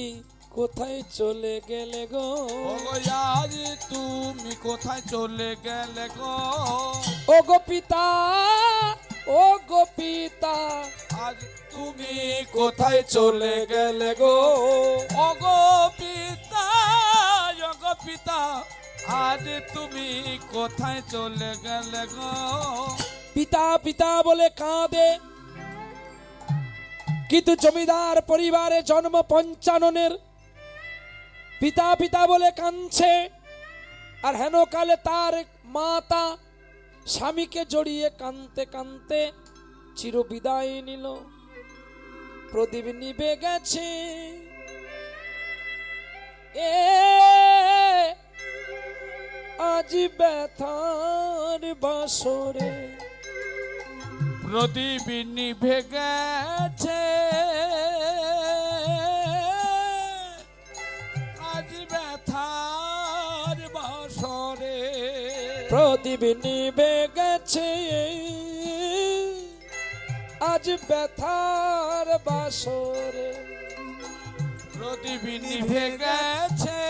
কোথায় চলে গেলে গো? ওগো আজ তুমি কোথায় চলে গেলে গো? ও গো পিতা ও গো পিতা আজ তুমি কোথায় চলে গেলে গো ওগো পিতা ওগো পিতা আজ তুমি কোথায় চলে গেলে গো পিতা পিতা বলে কাঁদে, কিন্তু জমিদার পরিবারে জন্ম পঞ্চাননের পিতা পিতা বলে কাঁদছে। আর হেন কালে তার মাতা স্বামীকে জড়িয়ে কাঁদতে কাঁদতে চির বিদায় নিল। প্রদীপ নিভে গেছে, এ আজ ব্যথার বাসরে। প্রদীপ নিভে গেছে আজ ব্যথার বাসরে প্রদীপ নিভে গেছে আজ ব্যথার বাসরে। প্রদীপ নিভে গেছে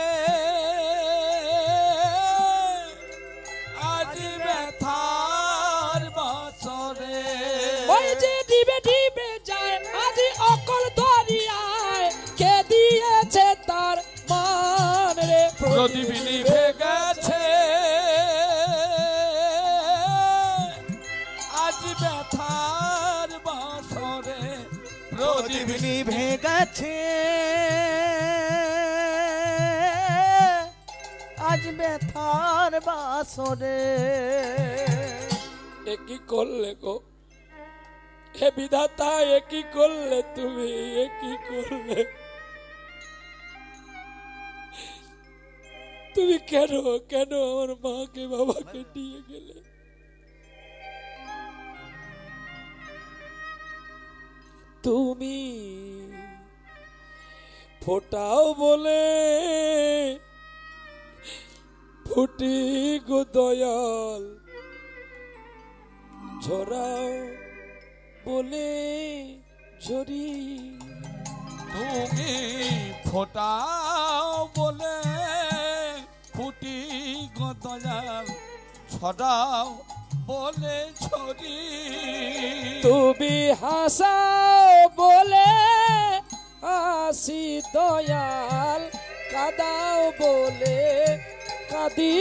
আজ ব্যথার বাসরে ওই যে ডিবে ডিবে যায় আজ অকল দরিয়ায়, কে দিয়েছে তার মান রে। প্রদীপ নিভে গেছে আজ ব্যথার বাসরে প্রদীপ প্রদীপ নিভে গেছে আজ ব্যথার বাসরে। এ কি করলে গো, হে বিধাতা এ কি করলে তুমি, এ কি করলে তুমি? কেন কেন আমার মাকে বাবাকে নিয়ে গেলে? তুমি ফোটাও বলে ফুটি গো দয়াল, ঝরাও বলে ঝরি। তুমি ফোটাও বলে ফুটি গদয়াল ছড়াও বলে ছড়ি। তুমি হাসাও বলে হাসি দয়াল, কাদাও বলে কাঁদি।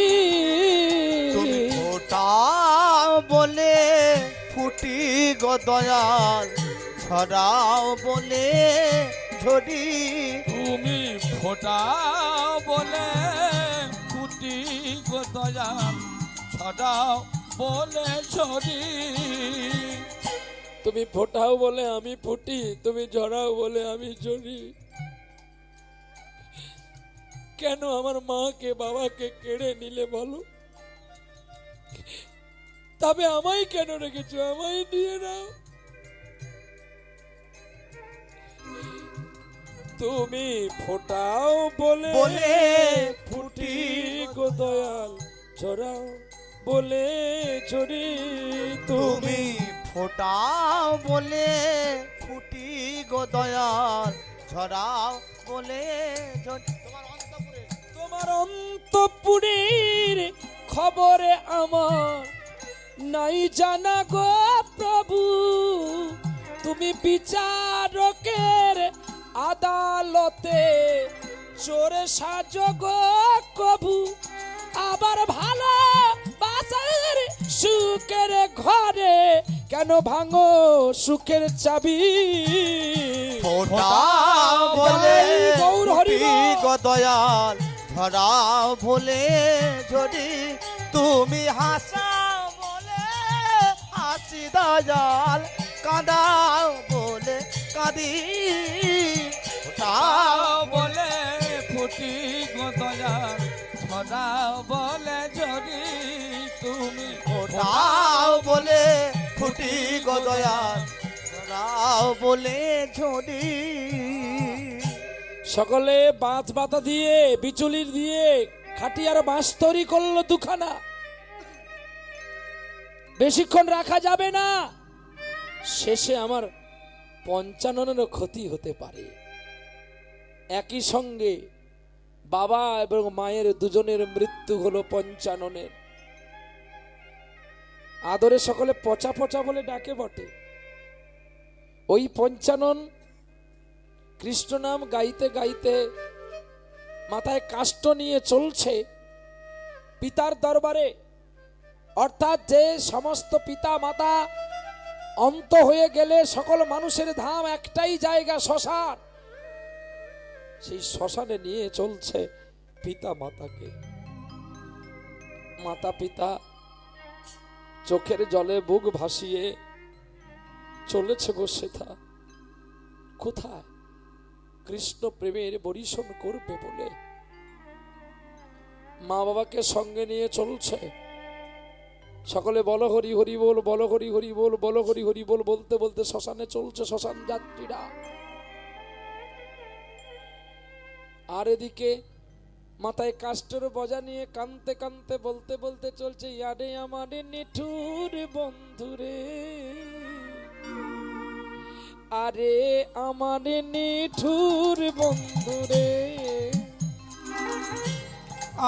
তুমি ফোটাও বলে ফুটি গো দয়াল, ছড়াও বলে ঝরি। তুমি ফোটাও বলে ফুটি গদয়াল ছড়াও বলে ছড়ি। তুমি ফোটাও বলে আমি ফুটি, তুমি ঝরাও বলে আমি ঝরি। কেন আমার মাকে বাবাকে কেড়ে নিলে বলো? তবে আমায় কেন রেখেছো? আমায় নিয়ে নাও। তুমি ফোটাও বলে বলে ফুটি গো দয়াল, ঝরাও বলে ঝরি। তুমি ফোটাও বলে ফুটি গো দয়াল, ছড়াও বলে ঝরি। তোমার অন্তঃপুরের খবরে আমার নাই জানা গো প্রভু। তুমি বিচারকের আদালতে চোরে সাজো গো কভু। আবার ভালো বাসার সুখের ঘরে কেন ভাঙো সুখের চাবি? ফোটাও বলে গৌর হরি ফুটি বল। গো দয়াল, ছড়াও বলে ঝরি। তুমি হাসাও বলে হাসি দয়াল, কাঁদাও বলে কাঁদি। ফোটাও বলে ফুটি গদয়াল ছড়াও বলে ঝরি। তুমি ফোটাও বলে ফুটি গো দয়াল, ছড়াও বলে ঝরি। সকলে বাঁশ বাতা দিয়ে বিচুলির দিয়ে খাটিয়ার বাঁশ তৈরি করলো দুখানা। বেশিক্ষণ রাখা যাবে না, শেষে আমার পঞ্চাননেরও ক্ষতি হতে পারে। একই সঙ্গে বাবা এবং মায়ের দুজনের মৃত্যু হলো পঞ্চাননের। আদরে সকলে পচা পচা বলে ডাকে বটে। ওই পঞ্চানন কৃষ্ণ নাম গাইতে গাইতে মাথায় কাষ্ঠ নিয়ে চলছে পিতার দরবারে। অর্থাৎ যে সমস্ত পিতা মাতা অন্ত হয়ে গেলে সকল মানুষের ধাম একটাই জায়গা, শ্মশান। সেই শ্মশানে নিয়ে চলছে পিতা মাতাকে। মাতা পিতা চোখের জলে বুক ভাসিয়ে চলেছে গো সেথা। কোথায়? কৃষ্ণ প্রেমের বরিশন করবে বলে মা বাবাকে সঙ্গে নিয়ে চলছে। সকলে বলো হরি হরি বল, বলো হরি হরি বল, বলো হরি হরি বল বলতে বলতে শ্মশানে চলছে শ্মশান যাত্রীরা। আর এদিকে মাথায় কাষ্ঠের বজা নিয়ে কানতে কানতে বলতে বলতে চলছে, ইয়ারে আমার নিঠুর বন্ধুরে, আরে আমার নিঠুর বন্ধুরে,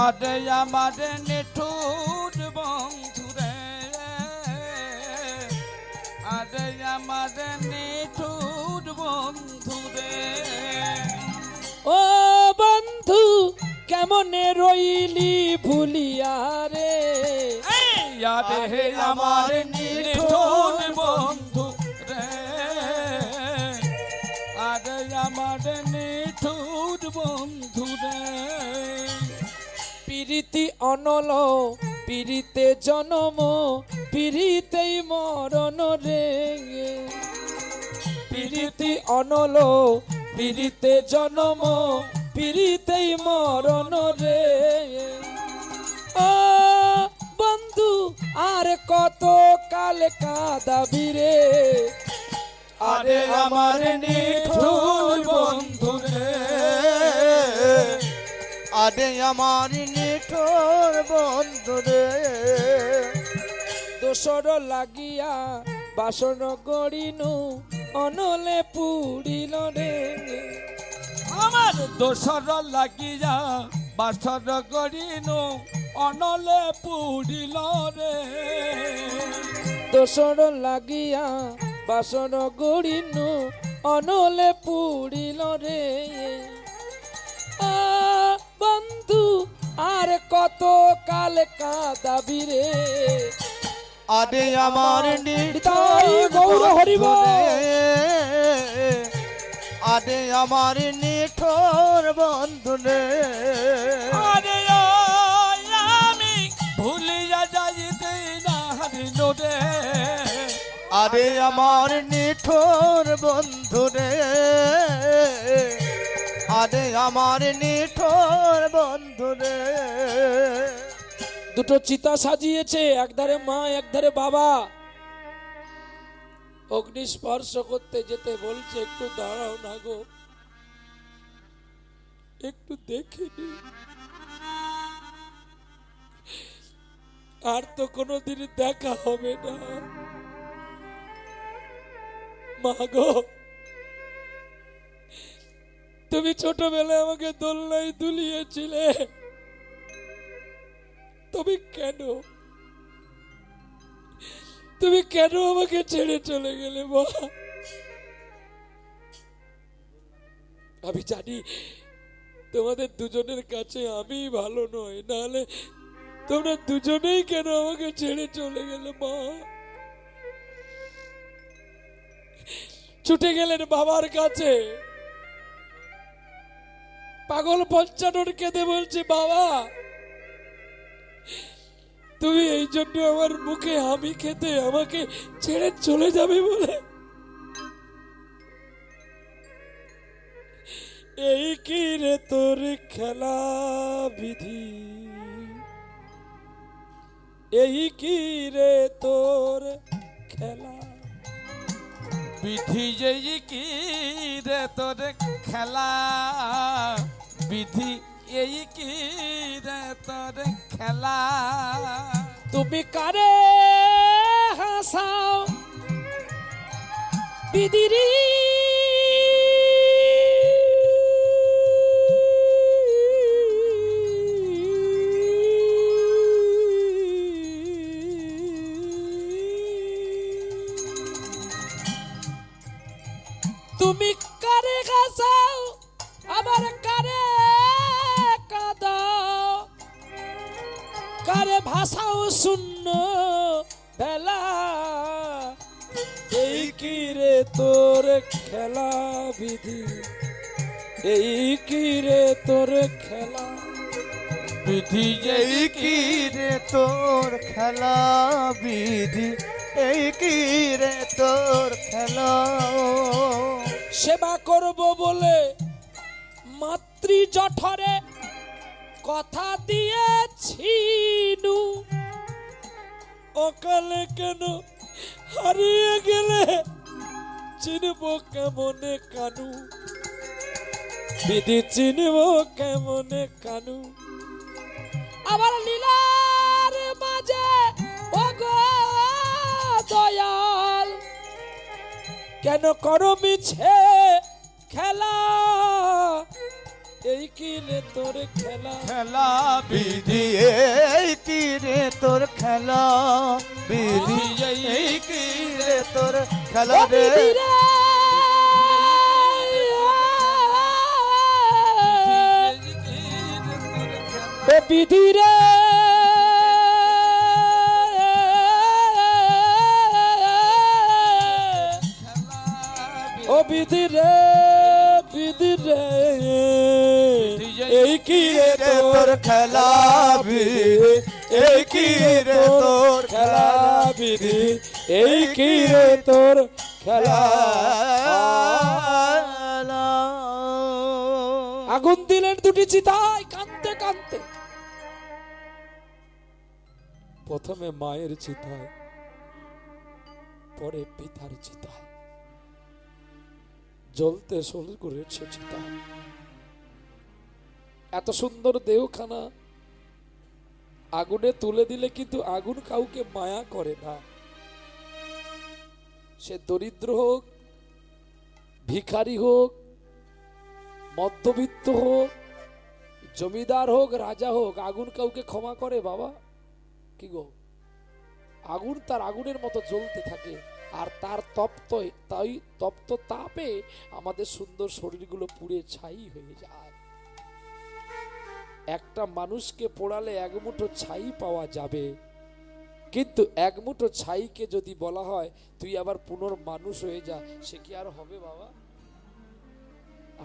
আরে আমার নিঠুর বন্ধুরে, আরে আমার নিঠুর বন্ধুরে। ও বন্ধু কেমনে রইলি ভুলিয়া রে, আরে আমার নিঠুর বন্ধু রে, আরে আমার নিঠুর বন্ধু রে। প্রীতি অনল প্রীতে জনম প্রীতেই মরণ রে, প্রীতি অনল প্রীতে জনম প্রীতেই মরণ রে। ও বন্ধু আর কত কাল কাঁদাবি রে, আরে আমার নিঠুর বন্ধু রে, আরে আমার নিঠুর বন্ধু রে। দোসর লাগিয়া বাসন গড়িনু অনলে পুড়িল রে, আমার দোসর লাগিয়া বাসর গড়িনু অনলে পুড়িল রে। দোসর লাগিয়া বাসন গড়িনু অনলে পুড়িল রে। আ বন্ধু আর কত কাল কাঁদাবি রে, আরে আমার তাই গৌর হরিব। আরে আমার নিঠুর বন্ধু রে, আরে আমি ভুলিয়া যাইতে না হারিনো রে, আরে আমার নিঠুর বন্ধু রে, আরে আমার নিঠুর বন্ধু রে। দুটো চিতা সাজিয়েছে, একধারে মা একধারে বাবা। অগ্নি স্পর্শ করতে যেতে বলছে, একটু দাঁড়াও না গো, একটু দেখে নি, আর তো কোনোদিন দেখা হবে না। মা গো, তুমি ছোটবেলায় আমাকে দোলনায় দুলিয়েছিলে, তুমি কেন আমাকে ছেড়ে চলে গেলে মা? আমি জানি তোমাদের দুজনের কাছে আমি ভালো নই, নাহলে তোমরা দুজনেই কেন আমাকে ছেড়ে চলে গেলে মা? ছুটে গেলেন বাবার কাছে। পাগল পঞ্চানন কেঁদে বলছে, বাবা তুমি এই জন্য আমার মুখে হামি খেতে আমাকে ছেড়ে চলে যাবে বলে? এই কি রে তোর খেলা বিধি, এই কি রে তোর খেলা বিধি যেই কি রে তোর খেলা, বিধি এই কি রে তোর খেলা। তুমি কারে হাসাও বিদিরি, তুমি কারে গাছাও আবার কারে কাদাও, কারে ভাষাও শূন্য বেলা, এই কি রে তোর খেলা বিধি, এই কি রে তোর খেলা বিধি এই কি রে তোর খেলা বিধি, এই কি রে তোর খেলা। সেবা করব বলে মাতৃ জঠরে কথা দিয়েছিনু, অকালে কেন হারিয়ে গেলে চিনব কেমনে কানু, বিধি চিনব কেমনে কানু। আবার লীলার মাঝে ওগো দয়াল কেন করো মিছে খেলা, এই কি রে তোর খেলা খেলা বিধি এই কি রে তোর খেলা বিধি, এই কি রে তোর খেলা ও রে। বিধি রে, ও বিধি রে, ও বিধি রে, বিধি রে, এই কি রে রে তোর খেলা বিধি, এই কি রে তোর খেলা বিধি, এই কি রে তোর খেলা। আগুন দিলেন দুটি চিতায় কাঁদতে কাঁদতে, প্রথমে মায়ের চিতায় পরে পিতার চিতায়, জ্বলতে শুরু করেছে চিতা। এত সুন্দর দেহখানা আগুনে তুলে দিলে কিন্তু আগুন কাউকে মায়া করে না, সে দরিদ্র হোক, ভিখারি হোক, মধ্যবিত্ত হোক, জমিদার হোক, রাজা হোক, আগুন কাউকে ক্ষমা করে বাবা? কি গো, আগুন তার আগুনের মতো জ্বলতে থাকে, আর তার তপ্ত তাপে আমাদের সুন্দর শরীরগুলো পুড়ে ছাই হয়ে যায়। একটা মানুষকে পোড়ালে এক মুঠো ছাই পাওয়া যাবে, কিন্তু এক মুঠো ছাইকে যদি বলা হয় তুই আবার পুনর্মানুষ হয়ে যা, সে কি আর হবে বাবা?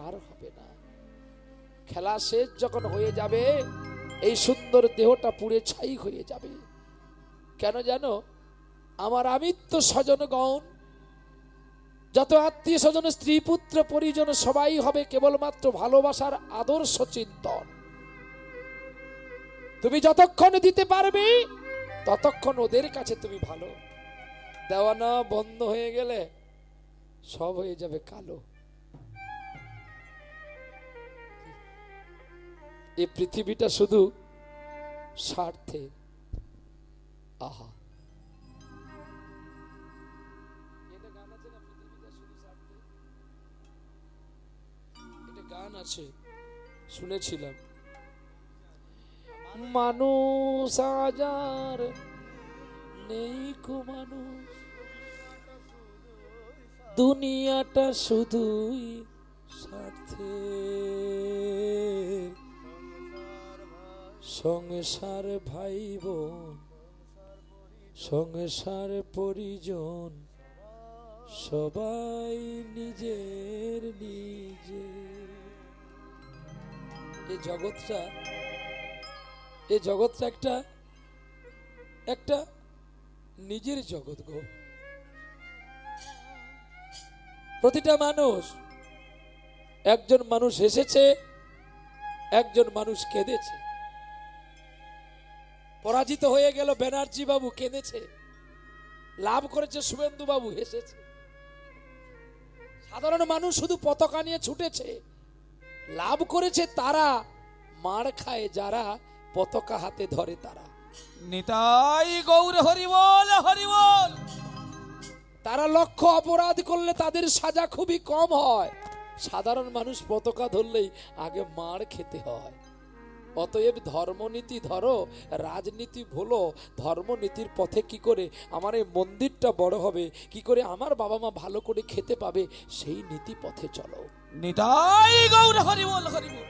আর হবে না। খেলা শেষ যখন হয়ে যাবে, এই সুন্দর দেহটা পুড়ে ছাই হয়ে যাবে। কেন জানো? আমার আমিত্ব স্বজনগণ, যত আত্মীয় স্বজন, স্ত্রী পুত্র পরিজন সবাই হবে কেবলমাত্র ভালোবাসার আদর্শ চিন্তন। তুমি যতক্ষণ দিতে পারবে ততক্ষণ ওদের কাছে তুমি ভালো। দেওয়ানা বন্ধ হয়ে গেলে সব হয়ে যাবে কালো। এই পৃথিবীটা শুধু স্বার্থে। আহা, এটা গান আছে না, পৃথিবীটা শুধু স্বার্থে? এটা গান আছে, শুনেছিলাম। মানুষ আজার নেই কো মানুষ, দুনিয়াটা শুধুই স্বার্থে। সংসার ভাই বোন, সংসার পরিজন, সবাই নিজের নিজে। এই জগৎটা একটা নিজের জগৎ গো। প্রতিটা মানুষ, একজন মানুষ হেসেছে, একজন মানুষ কেঁদেছে। পরাজিত হয়ে গেল ব্যানার্জি বাবু, কেঁদেছে। লাভ করেছে শুভেন্দু বাবু, হেসেছে। সাধারণ মানুষ শুধু পতাকা নিয়ে ছুটেছে। লাভ করেছে তারা, মার খায় যারা পতাকা হাতে ধরে তারা। নিতাই গৌর হরিবল হরিবল। তারা লক্ষ্য অপরাধ করলে তাদের সাজা খুবই কম হয়। সাধারণ মানুষ পতাকা ধরলেই আগে মার খেতে হয়। অতএব ধর্মনীতি ধরো, রাজনীতি ভুলো। ধর্মনীতির পথে কি করে আমার এই মন্দিরটা বড় হবে, কি করে আমার বাবা মা ভালো করে খেতে পাবে, সেই নীতি পথে চলো। নিতাই গৌর হরি বল হরি বল।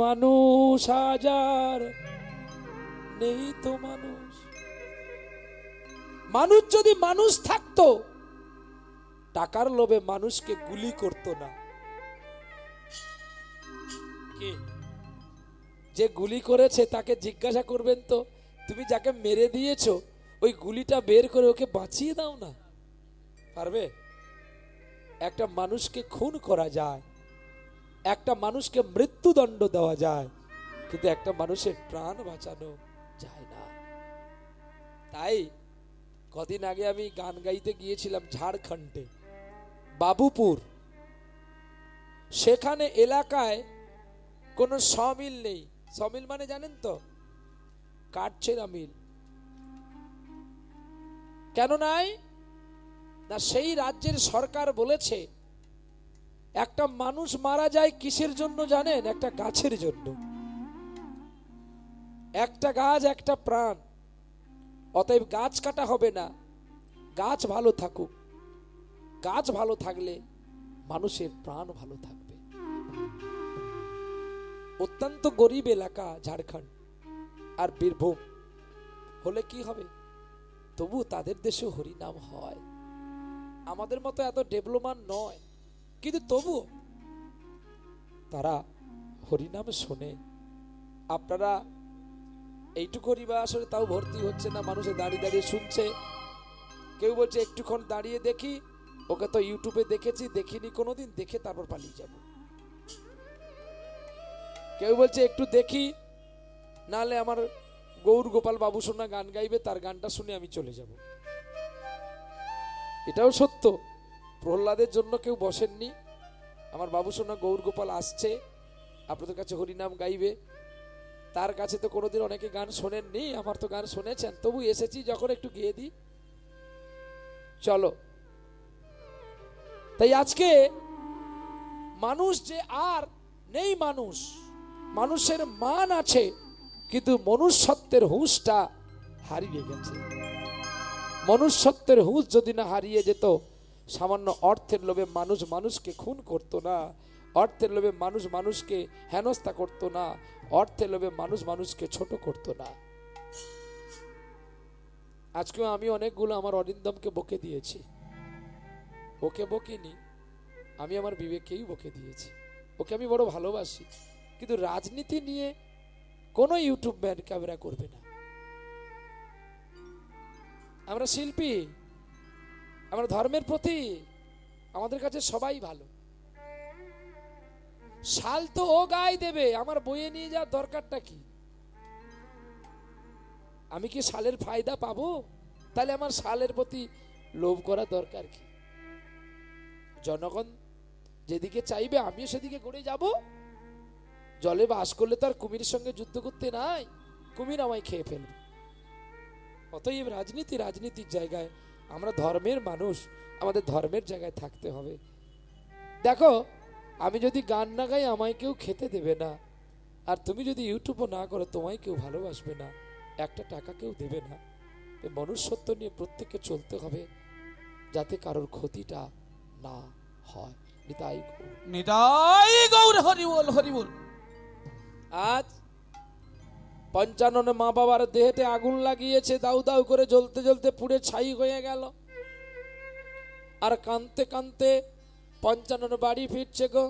মানুষ হাজার নেই তো মানুষ। মানুষ যদি মানুষ থাকতো, টাকার লোভে মানুষকে গুলি করতো না। কে যে গুলি করেছে তাকে জিজ্ঞাসা করবেন তো, তুমি যাকে মেরে দিয়েছো ওই গুলিটা বের করে ওকে বাঁচিয়ে দাও না, পারবে? একটা মানুষকে খুন করা যায়, একটা মানুষকে মৃত্যুদণ্ড দেওয়া যায়, কিন্তু একটা মানুষের প্রাণ বাঁচানো যায় না। তাই কদিন আগে আমি গান গাইতে গিয়েছিলাম ঝাড়খণ্ডে, বাবুপুর। সেখানে এলাকায় কোনো সমিল নেই। সমিল মানে জানেন তো, কাঠছেড়া মিল। কেন নাই? না, সেই রাজ্যের সরকার বলেছে একটা মানুষ মারা যায় কিসের জন্য জানেন? একটা গাছের জন্য। একটা গাছ একটা প্রাণ, অতএব গাছ কাটা হবে না, গাছ ভালো থাকুক। গাছ ভালো থাকলে মানুষের প্রাণ ভালো থাকবে। অত্যন্ত গরিব এলাকা ঝাড়খণ্ড আর বীরভূম হলে কি হবে, তবু তাদের দেশে হরিনাম হয়। আমাদের মতো এত ডেভেলপমেন্ট নয়, কিন্তু তবু তারা হরিনাম শোনে। আপনারা এইটুকু হরিবা আসলে তাও ভর্তি হচ্ছে না, মানুষে দাঁড়িয়ে দাঁড়িয়ে শুনছে। কেউ বলছে একটুক্ষণ দাঁড়িয়ে দেখি, ওকে তো ইউটিউবে দেখেছি, দেখিনি কোনোদিন, দেখে তারপর পালিয়ে যাব। কেউ বলছে একটু দেখি, নালে আমার গৌর গোপাল বাবু সোনা গান গাইবে, তার গানটা শুনে আমি চলে যাব। এটাও সত্য, প্রহ্লাদের জন্য কেউ বসেননি। আমার বাবু সোনা গৌর গোপাল আসছে আপনাদের কাছে হরিনাম গাইবে, তার কাছে তো কোনোদিন অনেকে গান শোনেননি, আমার তো গান শুনেছেন, তবু এসেছি যখন একটু গিয়ে দিই, চলো। তাই আজকে মানুষ যে আর নেই, মানুষের মান আছে, কিন্তু মনুষ্যত্বের হুঁশটা হারিয়ে গেছে। মনুষ্যত্বের হুঁশ যদি না হারিয়ে যেত, সামান্য অর্থের লোভে মানুষ মানুষকে খুন করতো না, অর্থের লোভে মানুষ মানুষকে হেনস্থা করতো না, অর্থের লোভে মানুষ মানুষকে ছোট করতো না। আজকেও আমি অনেকগুলো আমার অরিন্দমকে বকে দিয়েছি। ওকে বকিনি, আমি আমার বিবেককেই বকে দিয়েছি। ওকে আমি বড় ভালোবাসি, কিন্তু রাজনীতি নিয়ে কোনো ইউটিউব ম্যান ক্যামেরা করবে না। আমরা শিল্পী, আমরা ধর্মের প্রতি, আমাদের কাছে সবাই ভালো। শাল তো ও গায়ে দেবে, আমার বইয়ে নিয়ে যাওয়ার দরকারটা কি? আমি কি শালের ফায়দা পাবো? তাহলে আমার শালের প্রতি লোভ করা দরকার কি? জনগণ যেদিকে চাইবে আমিও সেদিকে করে যাব। জলে বাস করলে তো আর কুমিরের সঙ্গে যুদ্ধ করতে নাই, কুমির আমায় খেয়ে ফেলবে। অতএব রাজনীতির জায়গায় আমরা ধর্মের মানুষ, আমাদের ধর্মের জায়গায় থাকতে হবে। দেখো, আমি যদি গান না গাই আমায় কেউ খেতে দেবে না, আর তুমি যদি ইউটিউবও না করো তোমায় কেউ ভালোবাসবে না, একটা টাকা কেউ দেবে না। এই মনুষ্যত্ব নিয়ে প্রত্যেককে চলতে হবে, যাতে কারোর ক্ষতিটা না হয়। নিতাই গৌর হরি বল হরি বল। আজ 55 মা বাবার দেহেতে আগুন লাগিয়েছে, দাউ দাউ করে জ্বলতে জ্বলতে পুড়ে ছাই হয়ে গেল। আর কাঁদতে কাঁদতে 55 বাড়ি ফিরছে গো,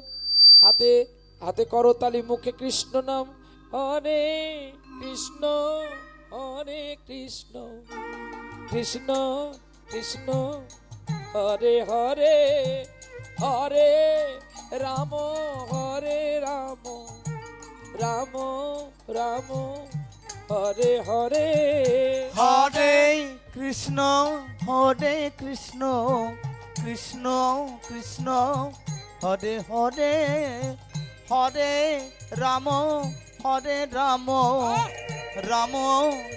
হাতে হাতে করতালি, মুখে কৃষ্ণ নাম। হরে কৃষ্ণ হরে কৃষ্ণ কৃষ্ণ কৃষ্ণ হরে হরে, হরে রাম হরে রাম রাম রাম হরে হরে। হরে কৃষ্ণ কৃষ্ণ কৃষ্ণ কৃষ্ণ হরে হরে, হরে রাম রাম রাম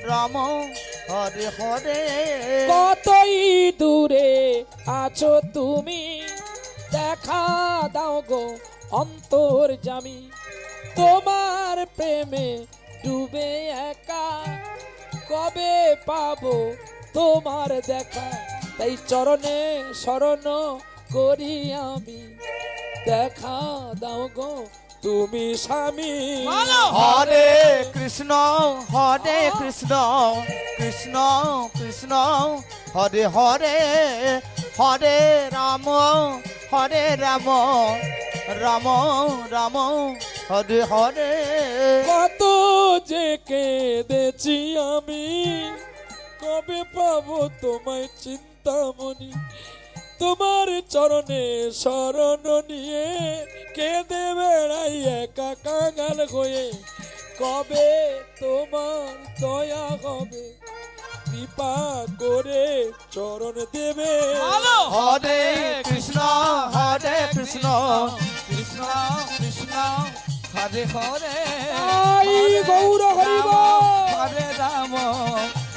রাম হরে হরে। কতই দূরে আছো তুমি, দেখা দাও গো অন্তর্যামী। তোমার প্রেমে ডুবে একা, কবে পাবো তোমার দেখা, তাই চরণে শরণ করি আমি, দেখা দাও গো তুমি স্বামী। হরে কৃষ্ণ কৃষ্ণ কৃষ্ণ হরে হরে, হরে রাম রাম রাম হরে হরে। কত যে কেঁদেছি আমি, কবে পাবো তোমায় চিন্তামণি, তোমার চরণে শরণ নিয়ে কেঁদে বেড়াই একা কাঙাল হয়ে, কবে তোমার দয়া হবে, কৃপা করে চরণ দেবে। হরে কৃষ্ণ কৃষ্ণ কৃষ্ণ কৃষ্ণ হরে হরে, আই গৌর হরি বল। হরে রাম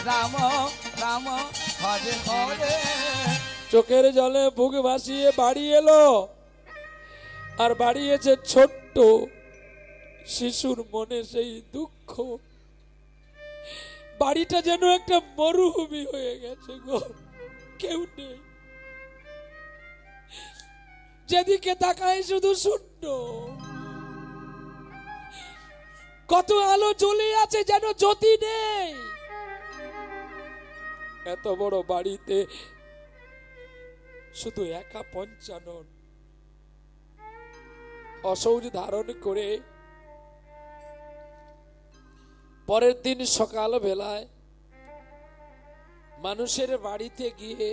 রাম রাম হরে হরে। চোখের জলে বুক ভাসিয়ে বাড়ি এলো, আর বাড়িয়েছে ছোট্ট শিশুর মনে সেই দুঃখ। বাড়িটা যেন একটা মরুভূমি হয়ে গেছে গো, কেউ নেই, যেদিকে তাকায় শুধু শূন্য। কত আলো জ্বলে আছে যেন জ্যোতি নেই। এত বড় বাড়িতে শুধু একা পঞ্চানন অসৌজ ধারণ করে পরের দিন সকাল বেলায় মানুষের বাড়িতে গিয়ে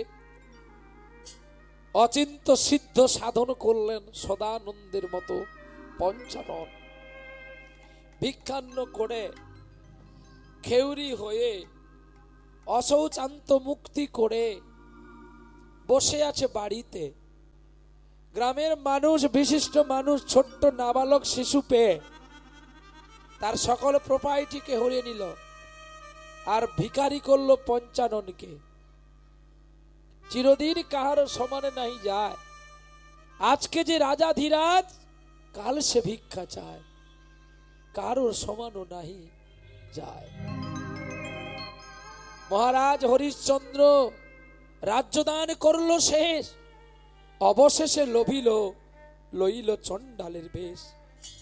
অচিন্ত সিদ্ধ সাধন করলেন সদানন্দের মতো পঞ্চানন। ভিক্ষান্ন করে খেউরি হয়ে অশৌচান্ত মুক্তি করে বসে আছে বাড়িতে। গ্রামের মানুষ, বিশিষ্ট মানুষ, ছোট্ট নাবালক শিশু পেয়ে তার সকল প্রপার্টিকে হরিয়ে নিল আর ভিখারি করলো পঞ্চাননকে। চিরদিন কাহারও সমানে নাই যায়। আজকে যে রাজাধিরাজ, কাল সে ভিক্ষা চায়, কারোর সমানও নাহি যায়। মহারাজ হরিশ্চন্দ্র রাজ্যদান করলো শেষ, অবশেষে লইল চণ্ডালের বেশ।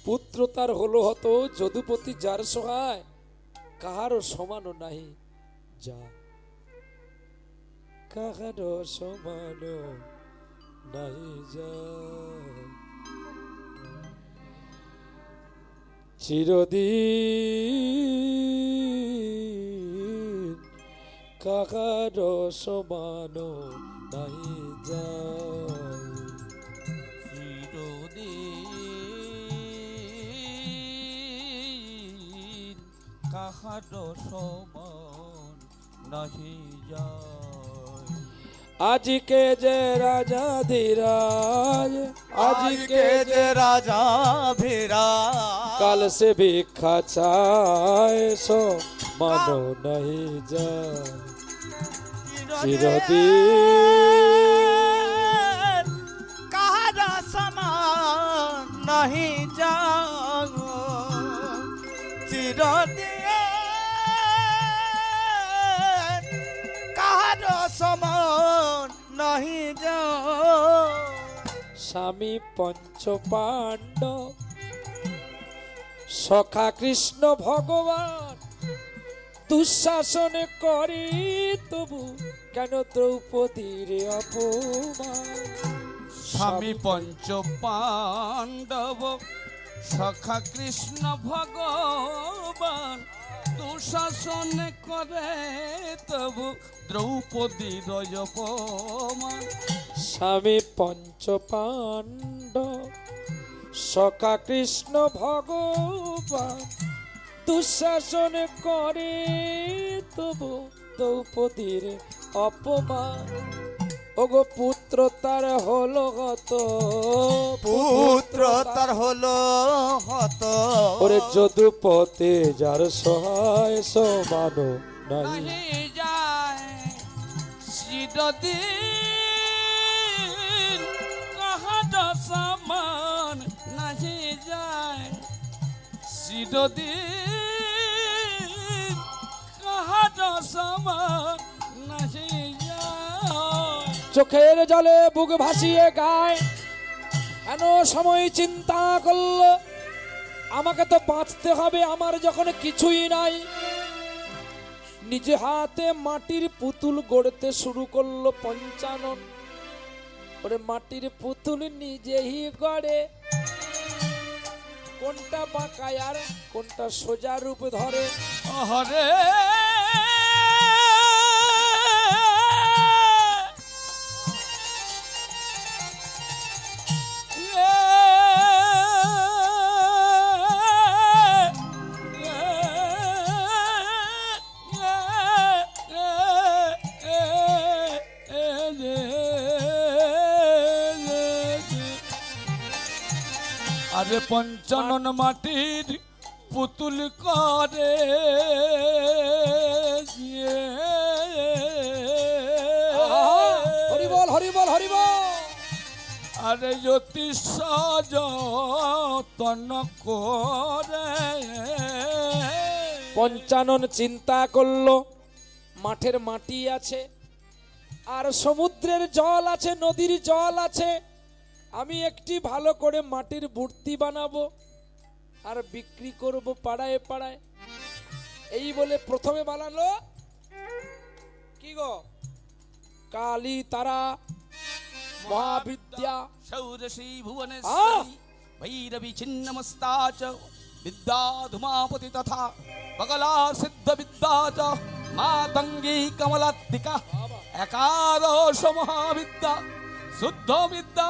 পুত্র তার হলো হত, যদুপতি যার সহায়, কাহারও সমানও নাহি যায়, কাহারও সমানও নাহি যায়। চিরদিন কাহারও সমানও নাহি যায়। চিরদিন কাহারও সমান নাহি যায়। আজকে যে রাজাধিরাজ, আজকে যে রাজা ভীরা, কাল সে ভিক্ষা চায়, সো মানো নাহি যায়। চিরদিন কাহার সমান নাহি যাও, চিরদিন কাহার সমান নাহি যাও। স্বামী পঞ্চ পাণ্ডব, সখা কৃষ্ণ ভগবান, দুঃশাসন করি তবু কেন দ্রৌপদীর অপমান। স্বামী পঞ্চ পাণ্ডব, সখা কৃষ্ণ ভগবান, দুঃশাসন করে তবু দ্রৌপদীর অপমান। স্বামী পঞ্চ পাণ্ডব, সখা কৃষ্ণ ভগবান, দুঃশাসন করে তবু দ্রৌপদীর অপমান। ওগো পুত্র তার হলো হত, পুত্র তার হলো হত, ওরে যদুপতি যার সহায়, সমানো নাহি নাহি যায়। চিরদিন কাহার সমান নাহি যায়। চিরদিন কাহার সমান নাহি যায়। চোখের জলে বুক ভাসিয়ে গায়, কেন সময় চিন্তা করলো আমাকে তো বাঁচতে হবে, আমার যখন কিছুই নাই। নিজে হাতে মাটির পুতুল গড়তে শুরু করলো পঞ্চানন। ওরে মাটির পুতুল নিজেই গড়ে, কোনটা বাঁকা আর কোনটা সোজা রূপ ধরে। হরে আরে পঞ্চানন মাটির পুতুল করে হরিবল হরিবল হরিবল। আরে জ্যোতি সযতন করে। পঞ্চানন চিন্তা করলো মাঠের মাটি আছে আর সমুদ্রের জল আছে, নদীর জল আছে, আমি একটি ভালো করে মাটির মূর্তি বানাবো আর বিক্রি করব পাড়ায় পাড়ায়। এই বলে প্রথমে বানালো কি গো, কালী তারা মহাবিদ্যা শৌরশী আহ! ভুবনেশ্বরী ভৈরবী ছিন্নমস্তা চ বিদ্যা ধুমাপতি তথা বগলা সিদ্ধ বিদ্যা চ মাতঙ্গী কমলাত্মিকা একাদশ মহাবিদ্যা শুদ্ধ বিদ্যা